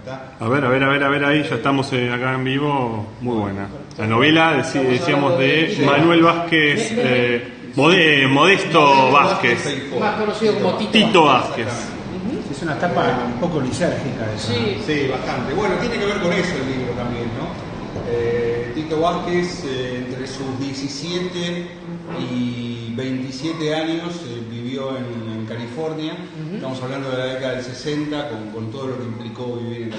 está. A ver, ahí ya estamos acá en vivo. Muy buena. La novela, decíamos, de Manuel Vázquez, Modesto Vázquez. Más conocido como Tito Vázquez. Es una etapa un poco lisérgica esa. Sí. Sí, bastante. Bueno, tiene que ver con eso el libro también, ¿no? Tito Vázquez, entre sus 17 y 27 años, vivió en California. Estamos hablando de la década del 60, con todo lo que implicó vivir en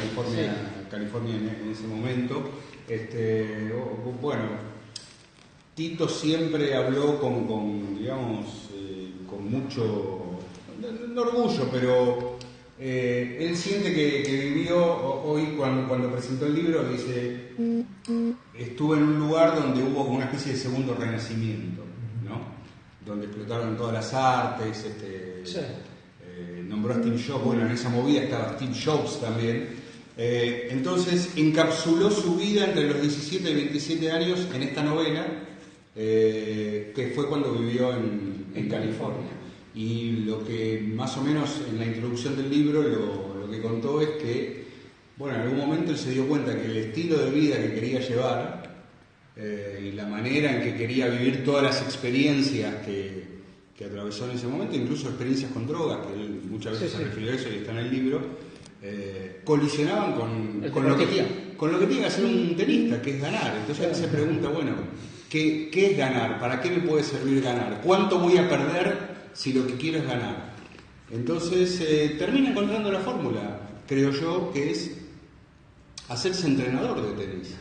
California en ese momento. Bueno, Tito siempre habló con digamos, con mucho, no orgullo, pero él siente que vivió, hoy cuando presentó el libro, dice, estuve en un lugar donde hubo como una especie de segundo renacimiento, ¿no? Donde explotaron todas las artes, nombró a Steve Jobs, bueno, en esa movida estaba Steve Jobs también. Entonces encapsuló su vida entre los 17 y 27 años en esta novela, que fue cuando vivió en California. Y lo que más o menos en la introducción del libro lo que contó es que, bueno, en algún momento él se dio cuenta que el estilo de vida que quería llevar y la manera en que quería vivir todas las experiencias que atravesó en ese momento, incluso experiencias con drogas, que él muchas veces se refirió a eso y está en el libro, colisionaban con lo que tiene que hacer un tenista, que es ganar. Entonces él se pregunta, bueno, ¿qué es ganar? ¿Para qué me puede servir ganar? ¿Cuánto voy a perder si lo que quiero es ganar? Entonces termina encontrando la fórmula, creo yo, que es hacerse entrenador de tenis,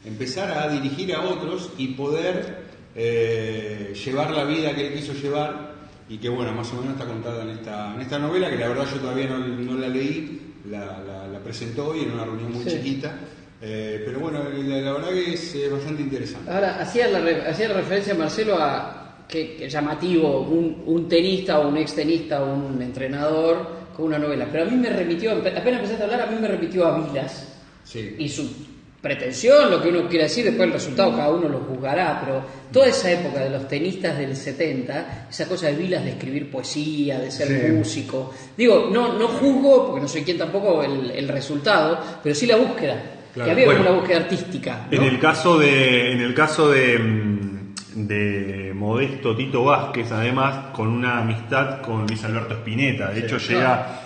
empezar a dirigir a otros y poder llevar la vida que él quiso llevar, y que bueno, más o menos está contada en esta novela, que la verdad yo todavía no la leí, la presentó hoy en una reunión muy chiquita. Pero bueno, la verdad que es bastante interesante. Ahora, hacía la referencia, Marcelo, a que llamativo, un tenista o un ex tenista o un entrenador con una novela, pero a mí me remitió, apenas empezaste a hablar, a mí me remitió a Vilas. Sí. Y su pretensión, lo que uno quiere decir, después el resultado cada uno lo juzgará, pero toda esa época de los tenistas del 70, esa cosa de Vilas de escribir poesía, de ser músico, digo, no juzgo, porque no soy quien tampoco, el resultado, pero sí la búsqueda, claro, que había como una búsqueda artística, ¿no? En el caso de Modesto Tito Vázquez, además, con una amistad con Luis Alberto Spinetta. De hecho, llega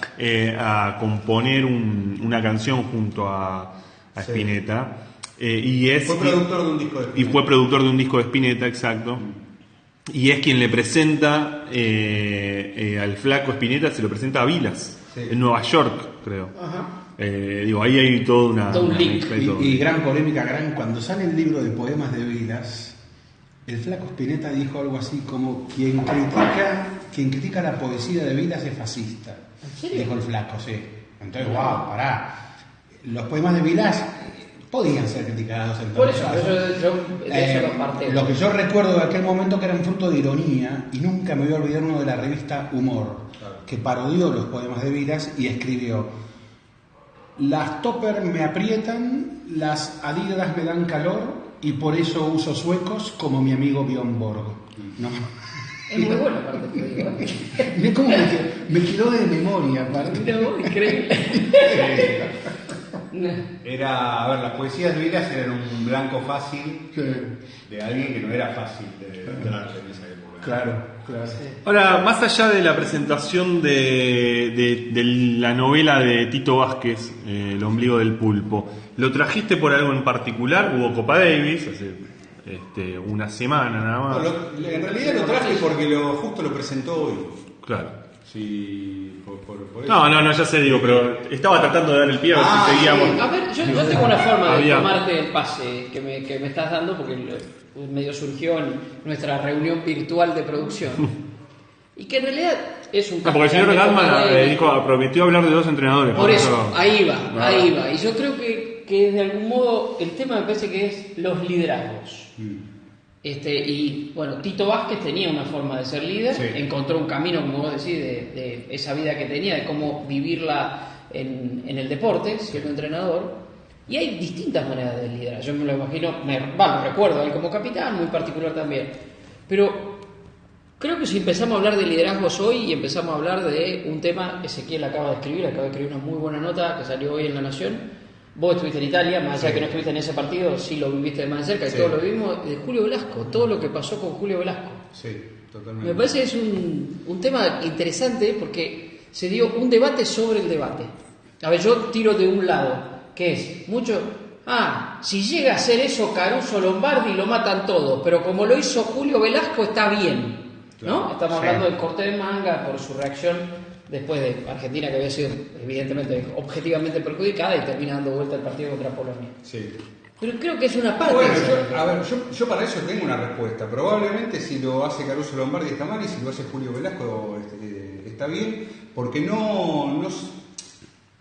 a componer una canción junto a Spinetta. Fue productor de un disco de Spinetta. Y fue productor de un disco de Spinetta, exacto. Y es quien le presenta al flaco Spinetta, se lo presenta a Vilas, en Nueva York, creo. Ahí hay todo un link. Y gran polémica, cuando sale el libro de poemas de Vilas, el flaco Spinetta dijo algo así como: quien critica la poesía de Vilas es fascista. Dijo el flaco, sí. Entonces, pará. Los poemas de Vilas podían ser criticados en por eso, yo comparto. Lo que yo recuerdo de aquel momento que eran fruto de ironía, y nunca me voy a olvidar uno de la revista Humor, que parodió los poemas de Vilas y escribió: las topper me aprietan, las Adidas me dan calor, y por eso uso suecos como mi amigo Björn Borg. ¿No? Es muy buena aparte, te digo. Mirá cómo me quedó de memoria, aparte. No, increíble. Las poesías de Vilas eran un blanco fácil de alguien que no era fácil de entrarse en esa época. Claro. Sí. Ahora, más allá de la presentación de la novela de Tito Vázquez, El ombligo del pulpo, ¿lo trajiste por algo en particular? Hubo Copa Davis hace una semana nada más. En realidad lo traje porque justo lo presentó hoy. Claro. Sí, por eso. No, ya sé, pero estaba tratando de dar el pie a ver si seguíamos. A ver, yo tengo una forma de tomarte el pase que me estás dando, porque medio surgió en nuestra reunión virtual de producción. Y que en realidad es un... porque el señor Gatman prometió hablar de dos entrenadores. Por eso, ahí va. Y yo creo que de algún modo el tema me parece que es los liderazgos. Y bueno, Tito Vázquez tenía una forma de ser líder, encontró un camino, como vos decís, de esa vida que tenía, de cómo vivirla en el deporte, siendo entrenador. Y hay distintas maneras de liderar. Yo me lo imagino, lo recuerdo a él como capitán, muy particular también. Pero Creo que si empezamos a hablar de liderazgos hoy y empezamos a hablar de un tema, Ezequiel acaba de escribir una muy buena nota que salió hoy en La Nación. Vos estuviste en Italia, más allá de que no estuviste en ese partido, sí lo viviste de más cerca y todos lo vimos, de Julio Velasco, todo lo que pasó con Julio Velasco. Sí, totalmente. Me parece que es un tema interesante porque se dio un debate sobre el debate. A ver, yo tiro de un lado, que es mucho... si llega a hacer eso Caruso Lombardi lo matan todos, pero como lo hizo Julio Velasco está bien. ¿No? Estamos hablando del corte de manga por su reacción después de Argentina, que había sido evidentemente objetivamente perjudicada y termina dando vuelta el partido contra Polonia. Sí. Pero creo que es una parte. Bueno, yo para eso tengo una respuesta. Probablemente si lo hace Caruso Lombardi está mal y si lo hace Julio Velasco está bien, porque no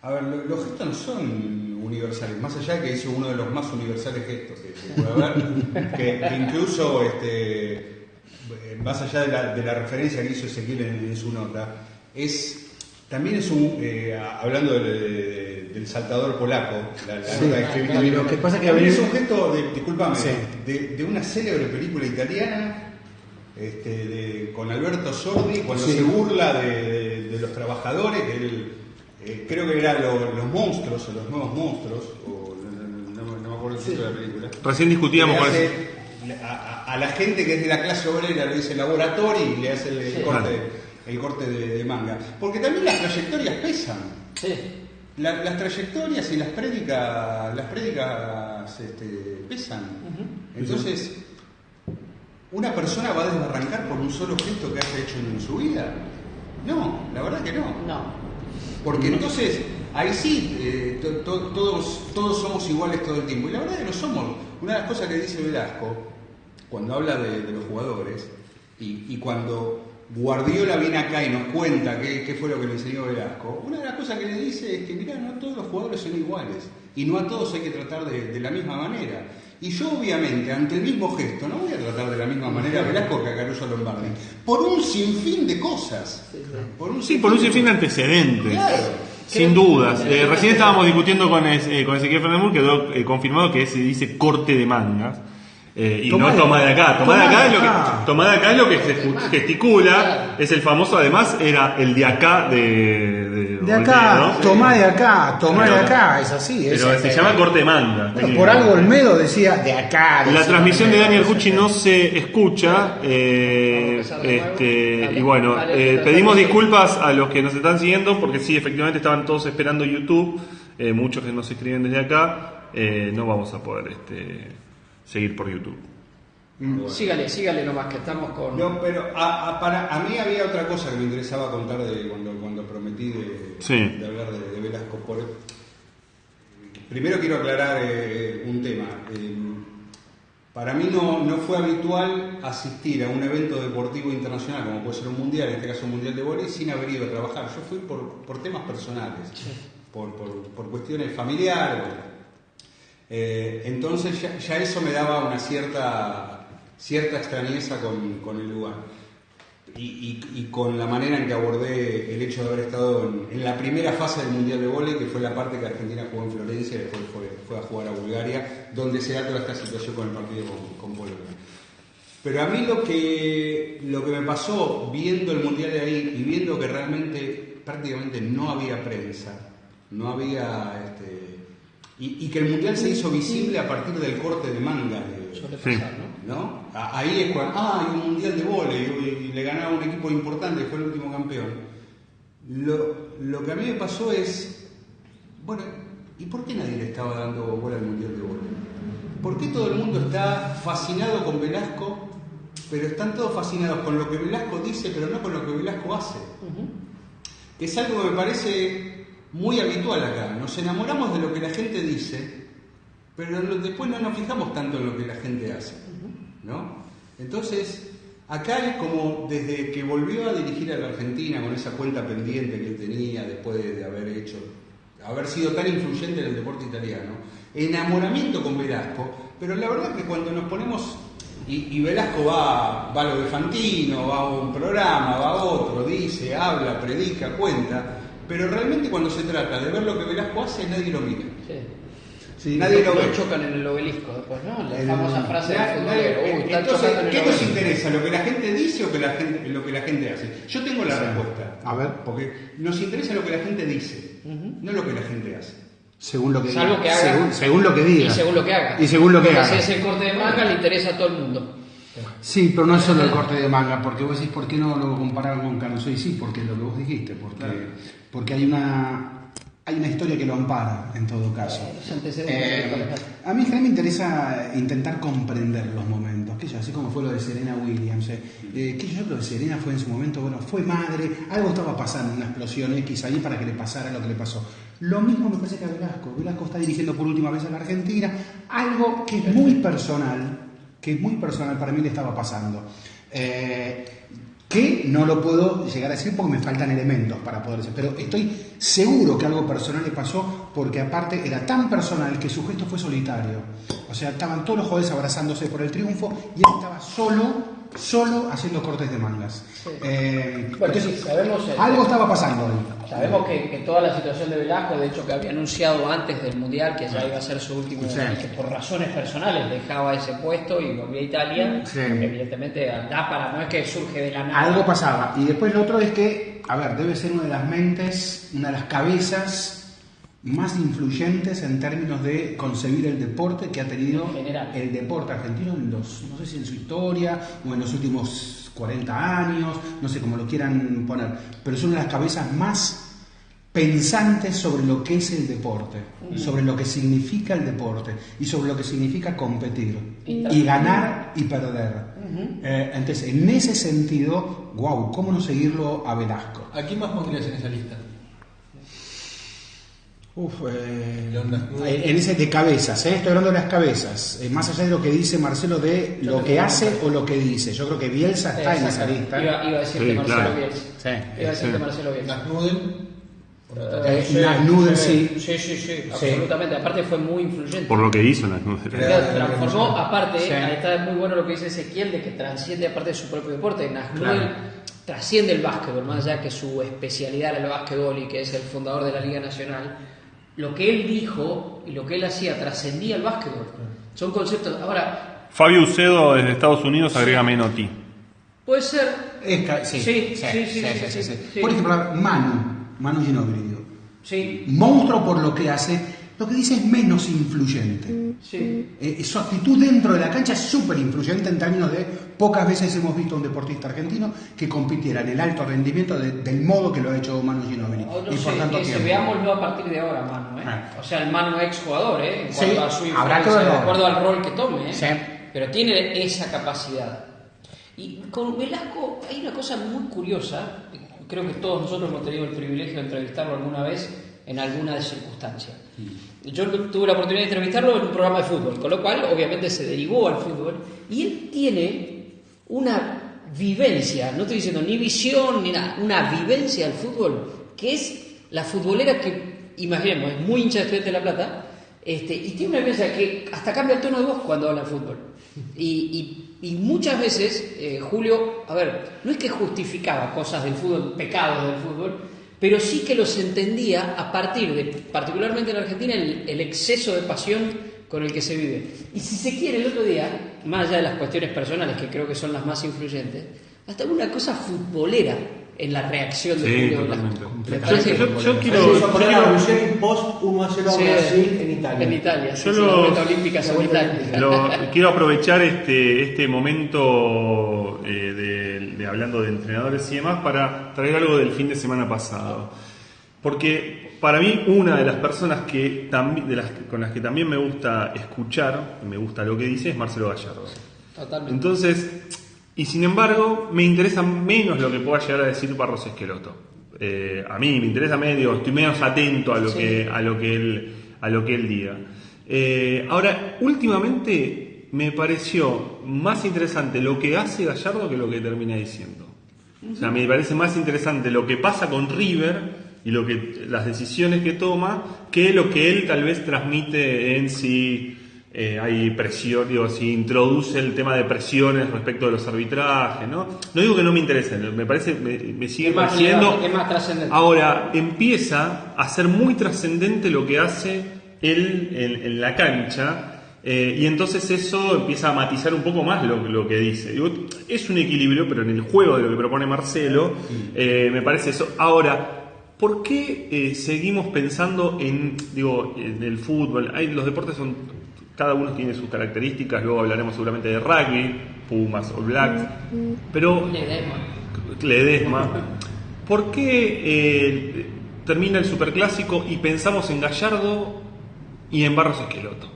a ver, los gestos no son universales, más allá de que hizo uno de los más universales gestos que puede haber, que incluso más allá de la referencia que hizo Ezequiel en su nota, también es hablando del saltador polaco, la nota que escribiste. Lo que pasa es que también es un gesto, discúlpame, de una célebre película italiana, con Alberto Sordi, cuando se burla de los trabajadores, creo que era los monstruos, o los nuevos monstruos, o no me acuerdo el título de la película. Recién discutíamos con a la gente que es de la clase obrera le dice laboratorio y le hace el corte de manga. Porque también las trayectorias pesan. Sí. Las trayectorias y las prédicas pesan. Entonces, ¿una persona va a desbarrancar por un solo gesto que haya hecho en su vida? No, la verdad que no. No. Porque entonces, ahí sí, todos somos iguales todo el tiempo. Y la verdad que no somos. Una de las cosas que dice Velasco, cuando habla de los jugadores, y cuando Guardiola viene acá y nos cuenta qué fue lo que le enseñó Velasco, una de las cosas que le dice es que, mirá, no todos los jugadores son iguales. Y no a todos hay que tratar de la misma manera. Y yo, obviamente, ante el mismo gesto, no voy a tratar de la misma manera a Velasco que a Caruso Lombardi. Por un sinfín de cosas. Por un sinfín de antecedentes. Claro. Sin dudas. Recién estábamos discutiendo con Ezequiel Fernández, quedó confirmado que se dice corte de mangas. Y no toma de acá. Toma de acá es lo que se gesticula. Es el famoso, además, era el de acá de acá, ¿no? tomá de acá, es así. Pero se llama corte de manga. Bueno, por algo Olmedo decía de acá. La transmisión de Daniel Cucci no se escucha. Y bueno, pedimos disculpas a los que nos están siguiendo, porque sí, efectivamente estaban todos esperando YouTube. Muchos que nos escriben desde acá. No vamos a poder seguir por YouTube. Bueno. Sígale nomás, que estamos con... No, pero a mí había otra cosa que me interesaba contar de cuando prometí de hablar de Velasco. Primero quiero aclarar un tema. Para mí no fue habitual asistir a un evento deportivo internacional, como puede ser un mundial, en este caso un mundial de vóley, sin haber ido a trabajar. Yo fui por temas personales, por cuestiones familiares. Entonces ya eso me daba una cierta extrañeza con el lugar y con la manera en que abordé el hecho de haber estado en la primera fase del Mundial de Vóley, que fue la parte que Argentina jugó en Florencia y después fue a jugar a Bulgaria, donde se da toda esta situación con el partido con Polonia. Pero a mí lo que me pasó viendo el Mundial de ahí y viendo que realmente prácticamente no había prensa, no había y que el Mundial se hizo visible a partir del corte de manga. Suele pasar, ¿no? Ahí es cuando, hay un Mundial de vóley y le ganaba un equipo importante, fue el último campeón. Lo que a mí me pasó es, bueno, ¿y por qué nadie le estaba dando bola al Mundial de vóley? ¿Por qué todo el mundo está fascinado con Velasco, pero están todos fascinados con lo que Velasco dice, pero no con lo que Velasco hace? Que es algo que me parece muy habitual acá. Nos enamoramos de lo que la gente dice, pero después no nos fijamos tanto en lo que la gente hace, ¿no? Entonces, acá es como desde que volvió a dirigir a la Argentina con esa cuenta pendiente que tenía después de haber sido tan influyente en el deporte italiano, enamoramiento con Velasco, pero la verdad que cuando nos ponemos y Velasco va a lo de Fantino, va a un programa, va a otro, dice, habla, predica, cuenta, pero realmente cuando se trata de ver lo que Velasco hace, nadie lo mira. Sí. Sí, nadie lo ve. chocan en el obelisco después, ¿no? La famosa frase del futbolero. Están Entonces, chocando en el ¿qué nos obelisco. interesa? ¿Lo que la gente dice o lo que la gente hace? Yo tengo la respuesta. A ver. Porque nos interesa lo que la gente dice, no lo que la gente hace. Según lo que Salvo diga. que haga. Según lo que diga. Y según lo que haga. Y según lo que Porque haga. si es el corte de manga, le interesa a todo el mundo. Sí, pero no es solo el corte de manga, porque vos decís, ¿por qué no lo compararon con Caruso? Y sí, porque lo que vos dijiste, porque hay una historia que lo ampara, en todo caso. Los antecedentes. A mí me interesa intentar comprender los momentos, que así como fue lo de Serena Williams, lo de Serena fue en su momento, bueno, fue madre, algo estaba pasando, una explosión X ahí para que le pasara lo que le pasó. Lo mismo me parece que a Velasco está dirigiendo por última vez a la Argentina, algo que es muy personal para mí le estaba pasando. Que no lo puedo llegar a decir porque me faltan elementos para poder decir, pero estoy seguro que algo personal le pasó, porque aparte era tan personal que su gesto fue solitario. O sea, estaban todos los jugadores abrazándose por el triunfo y él estaba solo haciendo cortes de mangas. Sí. Bueno, sí, sabemos algo estaba pasando ahí. Sabemos que toda la situación de Velasco, de hecho que había anunciado antes del Mundial que ya iba a ser su último, que por razones personales dejaba ese puesto y volvía a Italia, evidentemente no es que surge de la nada. Algo pasaba. Y después lo otro es que, debe ser una de las mentes, una de las cabezas más influyentes en términos de concebir el deporte que ha tenido el deporte argentino no sé si en su historia o en los últimos 40 años, no sé cómo lo quieran poner, pero es una de las cabezas más pensantes sobre lo que es el deporte, sobre lo que significa el deporte y sobre lo que significa competir y ganar y perder. Entonces, en ese sentido, ¿cómo no seguirlo a Velasco? ¿A quién más pondrías en esa lista? En ese de cabezas, estoy hablando de las cabezas, más allá de lo que dice Marcelo de lo que hace o lo que dice. Yo creo que Bielsa está en esa lista. Iba a decirte Marcelo Bielsa. Iba a decirte Marcelo Bielsa. Nasnudel, sí. Sí, absolutamente. Aparte fue muy influyente. Por lo que hizo Nasnudel. Transformó, aparte, está muy bueno lo que dice Ezequiel de que transciende aparte de su propio deporte. Nasnudel trasciende el básquetbol, más allá que su especialidad era el básquetbol y que es el fundador de la Liga Nacional. Lo que él dijo y lo que él hacía trascendía el básquetbol. Son conceptos. Ahora, Fabio Ucedo desde Estados Unidos agrega Menotti. Puede ser. Sí. Por ejemplo, Manu Ginóbili. Sí. Monstruo por lo que hace. Lo que dice es menos influyente. Sí. Su actitud dentro de la cancha es súper influyente en términos de pocas veces hemos visto a un deportista argentino que compitiera en el alto rendimiento del modo que lo ha hecho Manu Ginóbili. No sé, veámoslo a partir de ahora, Manu. O sea, el Manu ex jugador, en cuanto a su influencia, de acuerdo al rol que tome. Pero tiene esa capacidad. Y con Velasco hay una cosa muy curiosa. Creo que todos nosotros hemos tenido el privilegio de entrevistarlo alguna vez en alguna circunstancia. Yo tuve la oportunidad de entrevistarlo en un programa de fútbol, con lo cual obviamente se derivó al fútbol, y él tiene una vivencia, no estoy diciendo ni visión ni nada, una vivencia del fútbol que es la futbolera que, imaginemos, es muy hincha de Estudiantes de La Plata, y tiene una vivencia que hasta cambia el tono de voz cuando habla de fútbol. Y muchas veces, Julio, no es que justificaba cosas del fútbol, pecados del fútbol, pero sí que los entendía a partir de, particularmente en Argentina, el exceso de pasión con el que se vive. Y si se quiere, el otro día, más allá de las cuestiones personales, que creo que son las más influyentes, hasta una cosa futbolera en la reacción de Julio Velasco. Yo quiero post 1-0 a Brasil en Italia. En Italia, la vuelta olímpica en Italia. Quiero aprovechar este momento de hablando de entrenadores y demás para traer algo del fin de semana pasado. Porque para mí una de las personas con las que también me gusta escuchar, me gusta lo que dice, es Marcelo Gallardo. Totalmente. Entonces, y sin embargo, me interesa menos lo que pueda llegar a decir Barros Esqueloto. A mí me interesa medio, estoy menos atento a lo que él diga. Ahora, últimamente me pareció más interesante lo que hace Gallardo que lo que termina diciendo. O sea, me parece más interesante lo que pasa con River y las decisiones que toma que lo que él tal vez transmite en si hay presión, si introduce el tema de presiones respecto de los arbitrajes, ¿no? No digo que no me interese, me parece, me sigue pareciendo. Es más trascendente. Ahora empieza a ser muy trascendente lo que hace él en la cancha. Y entonces eso empieza a matizar un poco más lo que dice. Digo, es un equilibrio, pero en el juego de lo que propone Marcelo, me parece eso. Ahora, ¿por qué seguimos pensando en el fútbol? Los deportes cada uno tiene sus características, luego hablaremos seguramente de rugby, Pumas o Blacks, pero Ledesma. ¿Por qué termina el superclásico y pensamos en Gallardo y en Barros Esqueloto?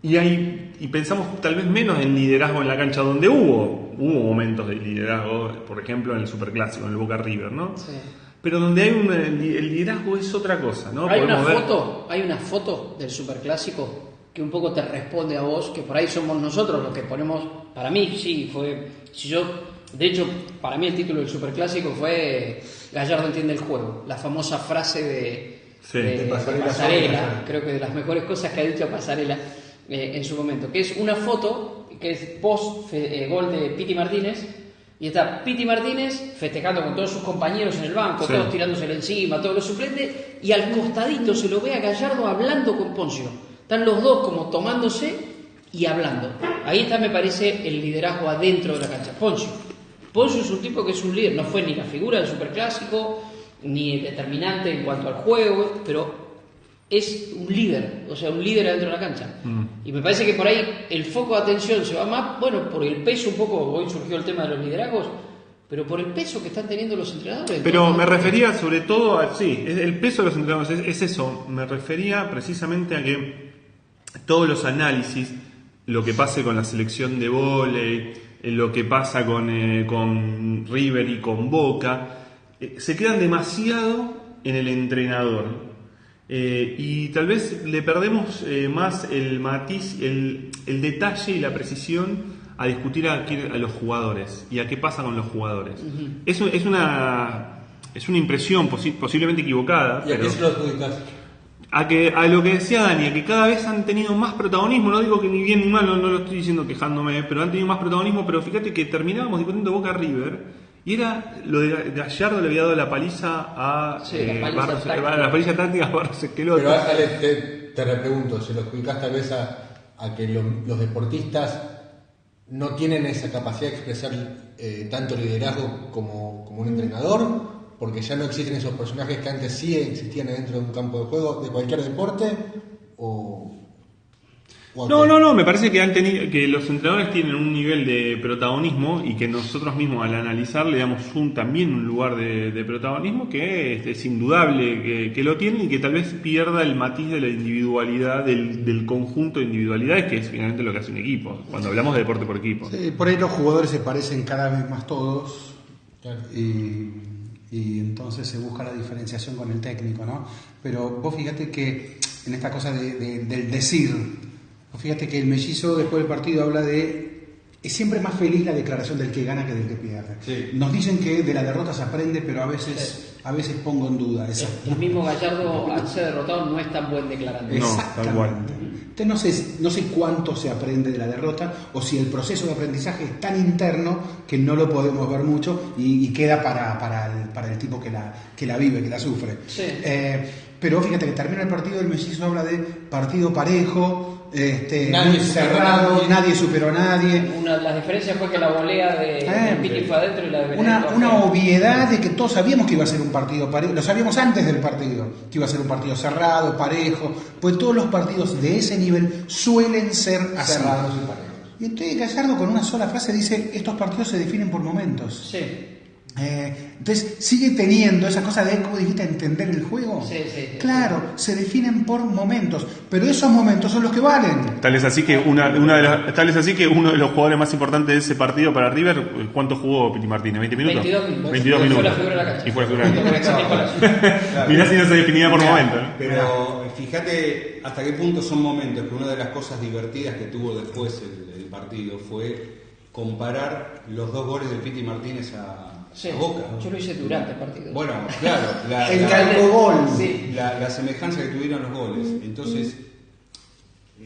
Y pensamos tal vez menos en liderazgo en la cancha, donde hubo momentos de liderazgo, por ejemplo en el superclásico, en el Boca River, ¿no? Sí. Pero donde hay el liderazgo es otra cosa, ¿no? Hay una foto del superclásico que un poco te responde a vos, que por ahí somos nosotros los que ponemos. Para mí de hecho, para mí el título del superclásico fue Gallardo entiende el juego, la famosa frase de Pasarela, creo que de las mejores cosas que ha dicho Pasarela en su momento, que es una foto que es post gol de Piti Martínez, y está Piti Martínez festejando con todos sus compañeros en el banco, todos tirándosele encima, todos los suplentes, y al costadito se lo ve a Gallardo hablando con Poncio. Están los dos como tomándose y hablando. Ahí está, me parece, el liderazgo adentro de la cancha. Poncio es un tipo que es un líder, no fue ni la figura del superclásico, ni el determinante en cuanto al juego, pero es un líder, o sea, un líder adentro de la cancha. Y me parece que por ahí el foco de atención se va más, por el peso un poco, hoy surgió el tema de los liderazgos, pero por el peso que están teniendo los entrenadores. Pero me refería sobre todo el peso de los entrenadores, es eso, me refería precisamente a que todos los análisis, lo que pase con la selección de vóley, lo que pasa con River y con Boca, se quedan demasiado en el entrenador. Y tal vez le perdemos más el matiz, el detalle y la precisión a discutir a los jugadores y a qué pasa con los jugadores. Eso es una impresión posiblemente equivocada. ¿Y a qué se lo adjudicas? A lo que decía Dani, a que cada vez han tenido más protagonismo. No digo que ni bien ni mal, no lo estoy diciendo quejándome, pero han tenido más protagonismo. Pero fíjate que terminábamos discutiendo Boca River y era lo de Gallardo le había dado la paliza a la paliza táctica a Barros Esqueloto. Pero Ale, te repregunto, ¿se lo adjudicás tal vez a que los deportistas no tienen esa capacidad de expresar tanto liderazgo como un entrenador? Porque ya no existen esos personajes que antes sí existían dentro de un campo de juego de cualquier deporte, No, me parece que los entrenadores tienen un nivel de protagonismo y que nosotros mismos al analizar le damos también un lugar de protagonismo que es indudable que lo tienen y que tal vez pierda el matiz de la individualidad, del conjunto de individualidades, que es finalmente lo que hace un equipo, cuando hablamos de deporte por equipo. Sí, por ahí los jugadores se parecen cada vez más todos, claro. Y entonces se busca la diferenciación con el técnico, ¿no? Pero vos fíjate que en esta cosa del decir, vos fíjate que el mellizo después del partido habla es siempre más feliz la declaración del que gana que del que pierde. Sí. Nos dicen que de la derrota se aprende, pero a veces pongo en duda esa. El mismo Gallardo, al ser derrotado, no es tan buen declarante. Exactamente. Entonces no sé cuánto se aprende de la derrota o si el proceso de aprendizaje es tan interno que no lo podemos ver mucho y queda para el tipo que la vive, que la sufre. Sí. Pero fíjate que termina el partido, el mellizo habla de partido parejo, muy cerrado, nadie superó a nadie. Una de las diferencias fue que la volea de Piti fue adentro y la de Benedetto una obviedad de que todos sabíamos que iba a ser un partido parejo, lo sabíamos antes del partido, que iba a ser un partido cerrado, parejo, pues todos los partidos de ese nivel suelen ser así. Cerrados y parejos. Y entonces Gallardo con una sola frase dice, estos partidos se definen por momentos. Sí. Entonces sigue teniendo esa cosa de, ¿cómo dijiste?, entender el juego. Sí. Claro, se definen por momentos, pero esos momentos son los que valen. Tal es así que uno de los jugadores más importantes de ese partido para River, ¿cuánto jugó Piti Martínez? ¿20 minutos? 22 minutos. Fue la figura de la cancha. Y fue la figura de la cancha. Mirá si no se definía por momentos, ¿no? Pero fíjate hasta qué punto son momentos, que una de las cosas divertidas que tuvo después el partido fue comparar los dos goles de Piti Martínez a Boca. Yo lo hice durante el partido. Bueno, claro, la semejanza que tuvieron los goles. Entonces,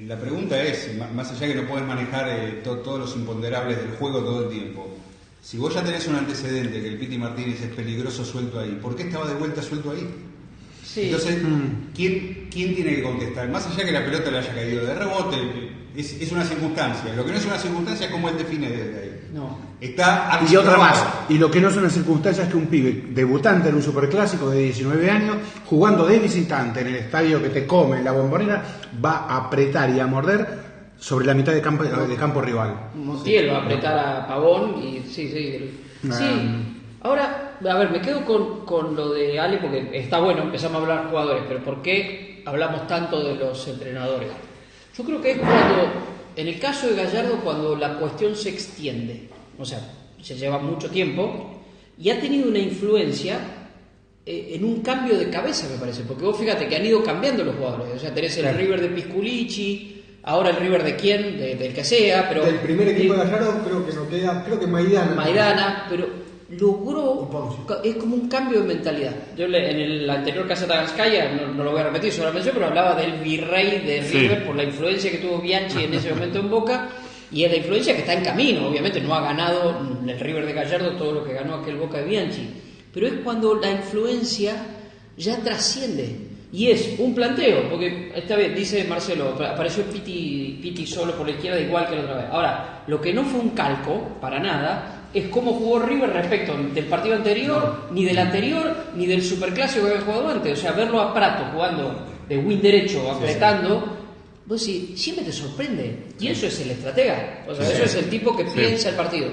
la pregunta es, más allá que no puedes manejar todos los imponderables del juego todo el tiempo, si vos ya tenés un antecedente que el Piti Martínez es peligroso suelto ahí, ¿por qué estaba de vuelta suelto ahí? Sí. Entonces, ¿quién tiene que contestar? Más allá que la pelota le haya caído de rebote, es una circunstancia. Lo que no es una circunstancia es cómo él define desde ahí. No. Está Y otra más, y lo que no es una circunstancia es que un pibe debutante en un superclásico de 19 años, jugando de visitante en el estadio que te come, en la Bombonera, va a apretar y a morder sobre la mitad de campo rival. Montiel va a apretar a Pavón y sí. Ahora, a ver, me quedo con lo de Ale porque está bueno, empezamos a hablar jugadores, pero ¿por qué hablamos tanto de los entrenadores? Yo creo que es cuando, en el caso de Gallardo, cuando la cuestión se extiende, o sea, se lleva mucho tiempo y ha tenido una influencia en un cambio de cabeza, me parece, porque vos fíjate que han ido cambiando los jugadores, o sea, tenés el River de Pisculichi, ahora el River de quién, del que sea, pero... Del primer equipo de Gallardo creo que Maidana, pero logró, es como un cambio de mentalidad. Yo en el anterior Caseta Ganskaya, no lo voy a repetir, solamente yo, pero hablaba del virrey de River por la influencia que tuvo Bianchi en ese momento en Boca, y es la influencia que está en camino, obviamente no ha ganado el River de Gallardo todo lo que ganó aquel Boca de Bianchi, pero es cuando la influencia ya trasciende. Y es un planteo, porque esta vez, dice Marcelo, apareció Piti solo por la izquierda igual que la otra vez. Ahora, lo que no fue un calco, para nada, es cómo jugó River respecto del partido anterior, ni del anterior, ni del superclásico que había jugado antes. O sea, verlo a Prato jugando de wing derecho, apretando, vos sí, siempre te sorprende. Y eso es el estratega, o sea, eso es el tipo que piensa el partido.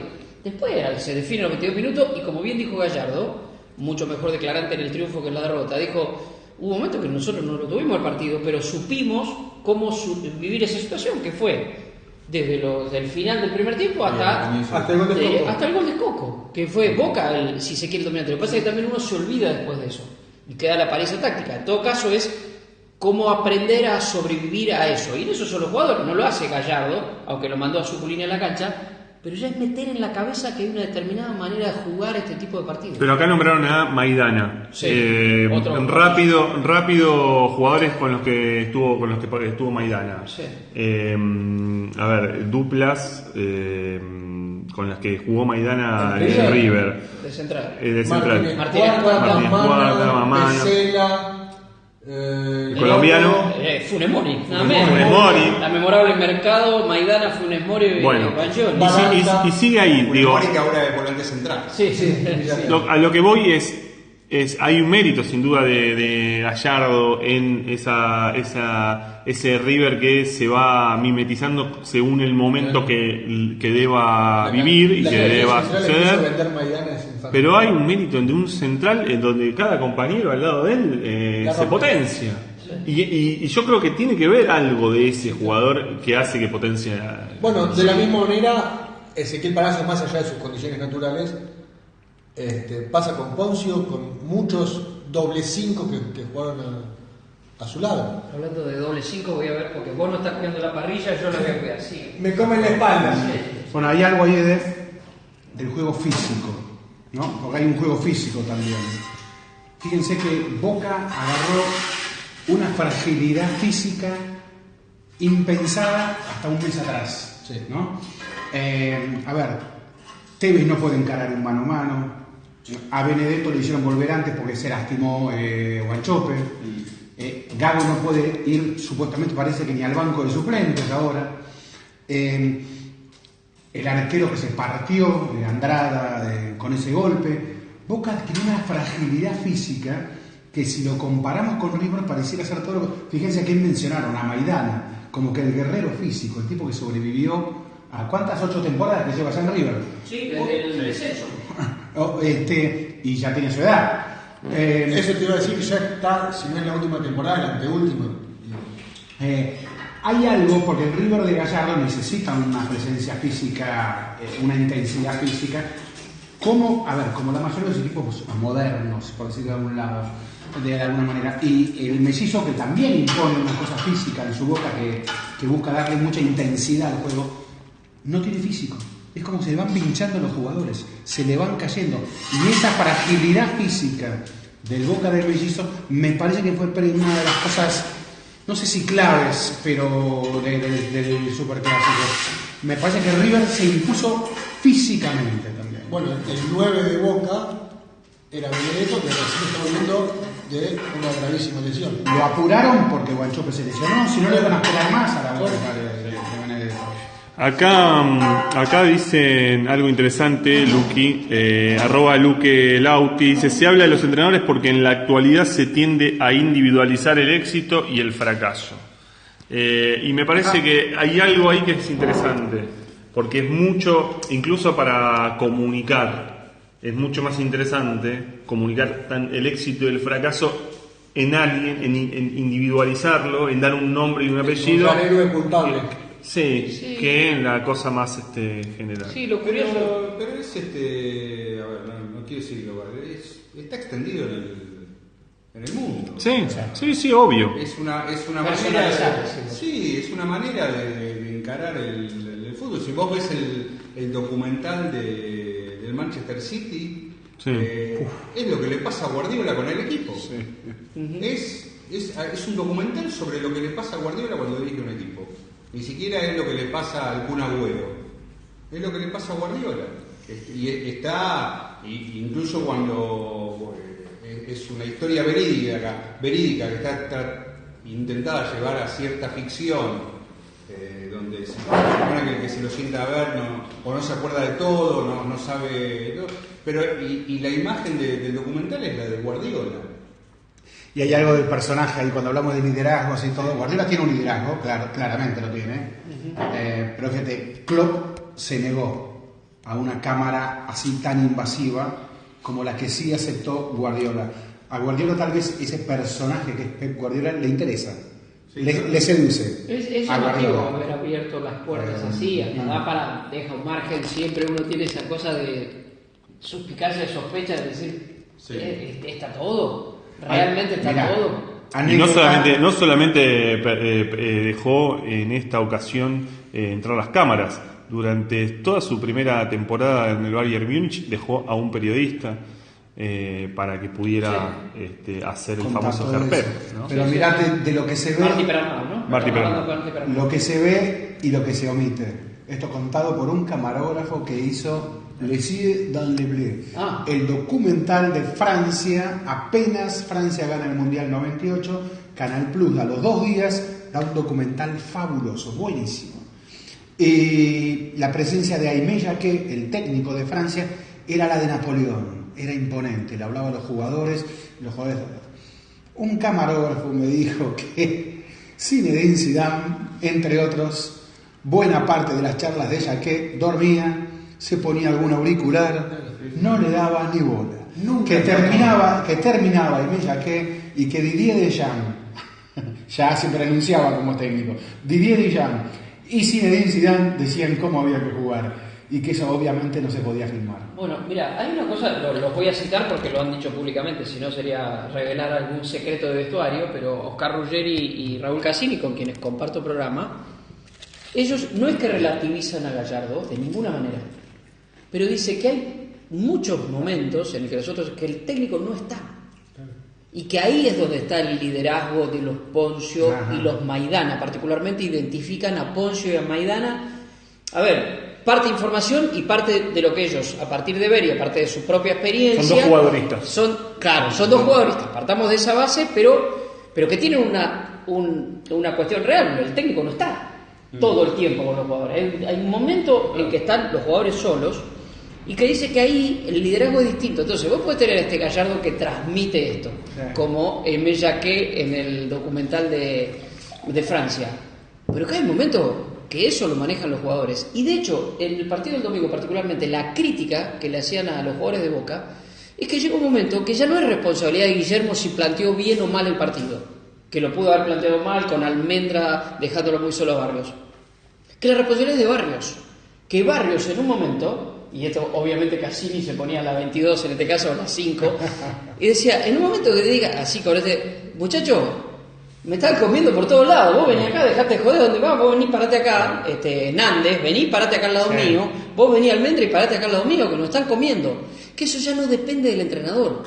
Después se define los 22 minutos y como bien dijo Gallardo, mucho mejor declarante en el triunfo que en la derrota, dijo... Hubo un momento que nosotros no lo tuvimos el partido, pero supimos cómo vivir esa situación, que fue desde el final del primer tiempo hasta el gol de Coco, que fue Boca, si se quiere, dominante. Lo que pasa es que también uno se olvida después de eso y queda la paliza táctica. En todo caso es cómo aprender a sobrevivir a eso, y en eso son los jugadores. No lo hace Gallardo, aunque lo mandó a su línea en la cancha, pero ya es meter en la cabeza que hay una determinada manera de jugar este tipo de partidos. Pero acá nombraron a Maidana. Sí, rápido jugadores con los que estuvo Maidana. Sí. A ver, duplas con las que jugó Maidana en River. De central. Martínez Cuarta, Mamana. Pesela, el colombiano. Funes Mori. La memorable Mercado, Maidana, Funes Mori, bueno, Banchoni. y sigue ahí, digo. Mori que ahora es volante central. Sí. A lo que voy es hay un mérito sin duda de Gallardo en ese River que se va mimetizando según el momento que deba vivir y que deba suceder. Pero hay un mérito de un central en donde cada compañero al lado de él se potencia. Y yo creo que tiene que ver algo de ese jugador que hace que potencia. Bueno, de la misma manera, Ezequiel Palacios, más allá de sus condiciones naturales, pasa con Poncio, con muchos doble 5 que jugaron a su lado. Hablando de doble 5, voy a ver, porque vos no estás cuidando la parrilla, yo la voy a cuidar. Sí. Me comen la espalda. Bueno, hay algo ahí del juego físico, ¿no? Porque hay un juego físico también. Fíjense que Boca agarró una fragilidad física impensada hasta un mes atrás, ¿no? A ver, Tevez no puede encarar un mano a mano. A Benedetto le hicieron volver antes porque se lastimó Guanchope. Gago no puede ir, supuestamente parece que ni al banco de suplentes ahora. El arquero que se partió, Andrada, con ese golpe. Boca tiene una fragilidad física que si lo comparamos con River pareciera ser todo. Fíjense a quién mencionaron, a Maidana, como que el guerrero físico, el tipo que sobrevivió a ¿cuántas? 8 temporadas que lleva ya en River. Sí, desde el descenso. Y ya tiene su edad. Eso te iba a decir que ya está, si no es la última temporada, la anteúltima. Hay algo, porque el River de Gallardo necesita una presencia física, una intensidad física, como la mayoría de los equipos modernos, por decirlo de algún lado, de alguna manera. Y el Mellizo, que también impone una cosa física en su Boca, que busca darle mucha intensidad al juego, no tiene físico. Es como se le van pinchando los jugadores, se le van cayendo. Y esa fragilidad física del Boca del Mellizo me parece que fue una de las cosas, no sé si claves, pero del superclásico. Me parece que River se impuso físicamente también. Bueno, el 9 de Boca era Benedetto, que recién está volviendo de una gravísima lesión. Lo apuraron porque Guanchope se lesionó, si no le van a esperar más a la vuelta de Benedetto. Acá dicen algo interesante, Luqui, @Luque Lauti, dice: se habla de los entrenadores porque en la actualidad se tiende a individualizar el éxito y el fracaso. Y me parece que hay algo ahí que es interesante, porque es mucho, incluso para comunicar, es mucho más interesante comunicar el éxito y el fracaso en alguien, en individualizarlo, en dar un nombre y un apellido. Encontrar héroe contable. Sí, que en la cosa más general. Sí, lo curioso. Pero es a ver, no quiero decirlo, está extendido en el mundo. Sí, obvio. Es una manera es una manera de encarar el fútbol. Si vos ves el documental del Manchester City, es lo que le pasa a Guardiola con el equipo. Es un documental sobre lo que le pasa a Guardiola cuando dirige un equipo. Ni siquiera es lo que le pasa a Kun Agüero, es lo que le pasa a Guardiola. Y está, incluso cuando es una historia verídica que está intentada llevar a cierta ficción, donde se supone que el que se lo sienta a ver o no se acuerda de todo, no sabe de todo, pero y la imagen del documental es la de Guardiola. Y hay algo del personaje ahí, cuando hablamos de liderazgos y todo. Guardiola tiene un liderazgo, claramente lo tiene. Pero fíjate, Klopp se negó a una cámara así tan invasiva como la que sí aceptó Guardiola. A Guardiola tal vez ese personaje que es Pep Guardiola le interesa, le seduce. Es llamativo haber abierto las puertas así, deja un margen, siempre uno tiene esa cosa de suspicacia, sospecha, de decir, está todo. Realmente está todo. Y no solamente dejó en esta ocasión entrar las cámaras. Durante toda su primera temporada en el Bayern Múnich dejó a un periodista para que pudiera hacer el famoso Herper, ¿no? Pero mirate de lo que se ve, Martí Perarnau, ¿no? Martí Perarnau. Lo que se ve y lo que se omite. Esto contado por un camarógrafo que hizo Les Yeux dans le Bleu, el documental de Francia. Apenas Francia gana el Mundial 98, Canal Plus a los 2 días da un documental fabuloso, buenísimo. La presencia de Aimé Jacquet, el técnico de Francia, era la de Napoleón, era imponente, le hablaba a los jugadores. Un camarógrafo me dijo que Zinedine Zidane, entre otros, buena parte de las charlas de Jacquet dormía, se ponía algún auricular, no le daba ni bola. Que terminaba Aimé Jacquet y que Didier Deschamps, ya se pronunciaba como técnico, Didier Deschamps y Zinedine Zidane decían cómo había que jugar, y que eso obviamente no se podía filmar. Bueno, mira, hay una cosa, los voy a citar porque lo han dicho públicamente, si no sería revelar algún secreto de vestuario, pero Oscar Ruggeri y Raúl Cassini, con quienes comparto programa, ellos no es que relativizan a Gallardo de ninguna manera, pero dice que hay muchos momentos en los que el técnico no está. Y que ahí es donde está el liderazgo de los Poncio y los Maidana. Particularmente identifican a Poncio y a Maidana. A ver, parte información y parte de lo que ellos, a partir de ver y a partir de su propia experiencia... Son dos jugadoristas. Son dos jugadoristas. Partamos de esa base, pero que tienen una cuestión real. El técnico no está todo el tiempo con los jugadores. Hay un momento en que están los jugadores solos y que dice que ahí el liderazgo es distinto. Entonces vos podés tener a este Gallardo que transmite esto, como Aimé Jacquet en el documental de Francia, pero que hay un momento que eso lo manejan los jugadores. Y de hecho, en el partido del domingo particularmente, la crítica que le hacían a los jugadores de Boca es que llega un momento que ya no es responsabilidad de Guillermo si planteó bien o mal el partido, que lo pudo haber planteado mal con Almendra dejándolo muy solo a Barrios, que la responsabilidad es de Barrios, que Barrios en un momento... Y esto obviamente Cassini se ponía a la 22, en este caso a las 5, y decía, en un momento que te diga así con muchacho, me están comiendo por todos lados, vos venís acá, dejate de joder, ¿dónde vas? Vos venís, parate acá, Nández, vení, parate acá al lado mío, vos venís Almendra y parate acá al lado mío, que nos están comiendo. Que eso ya no depende del entrenador.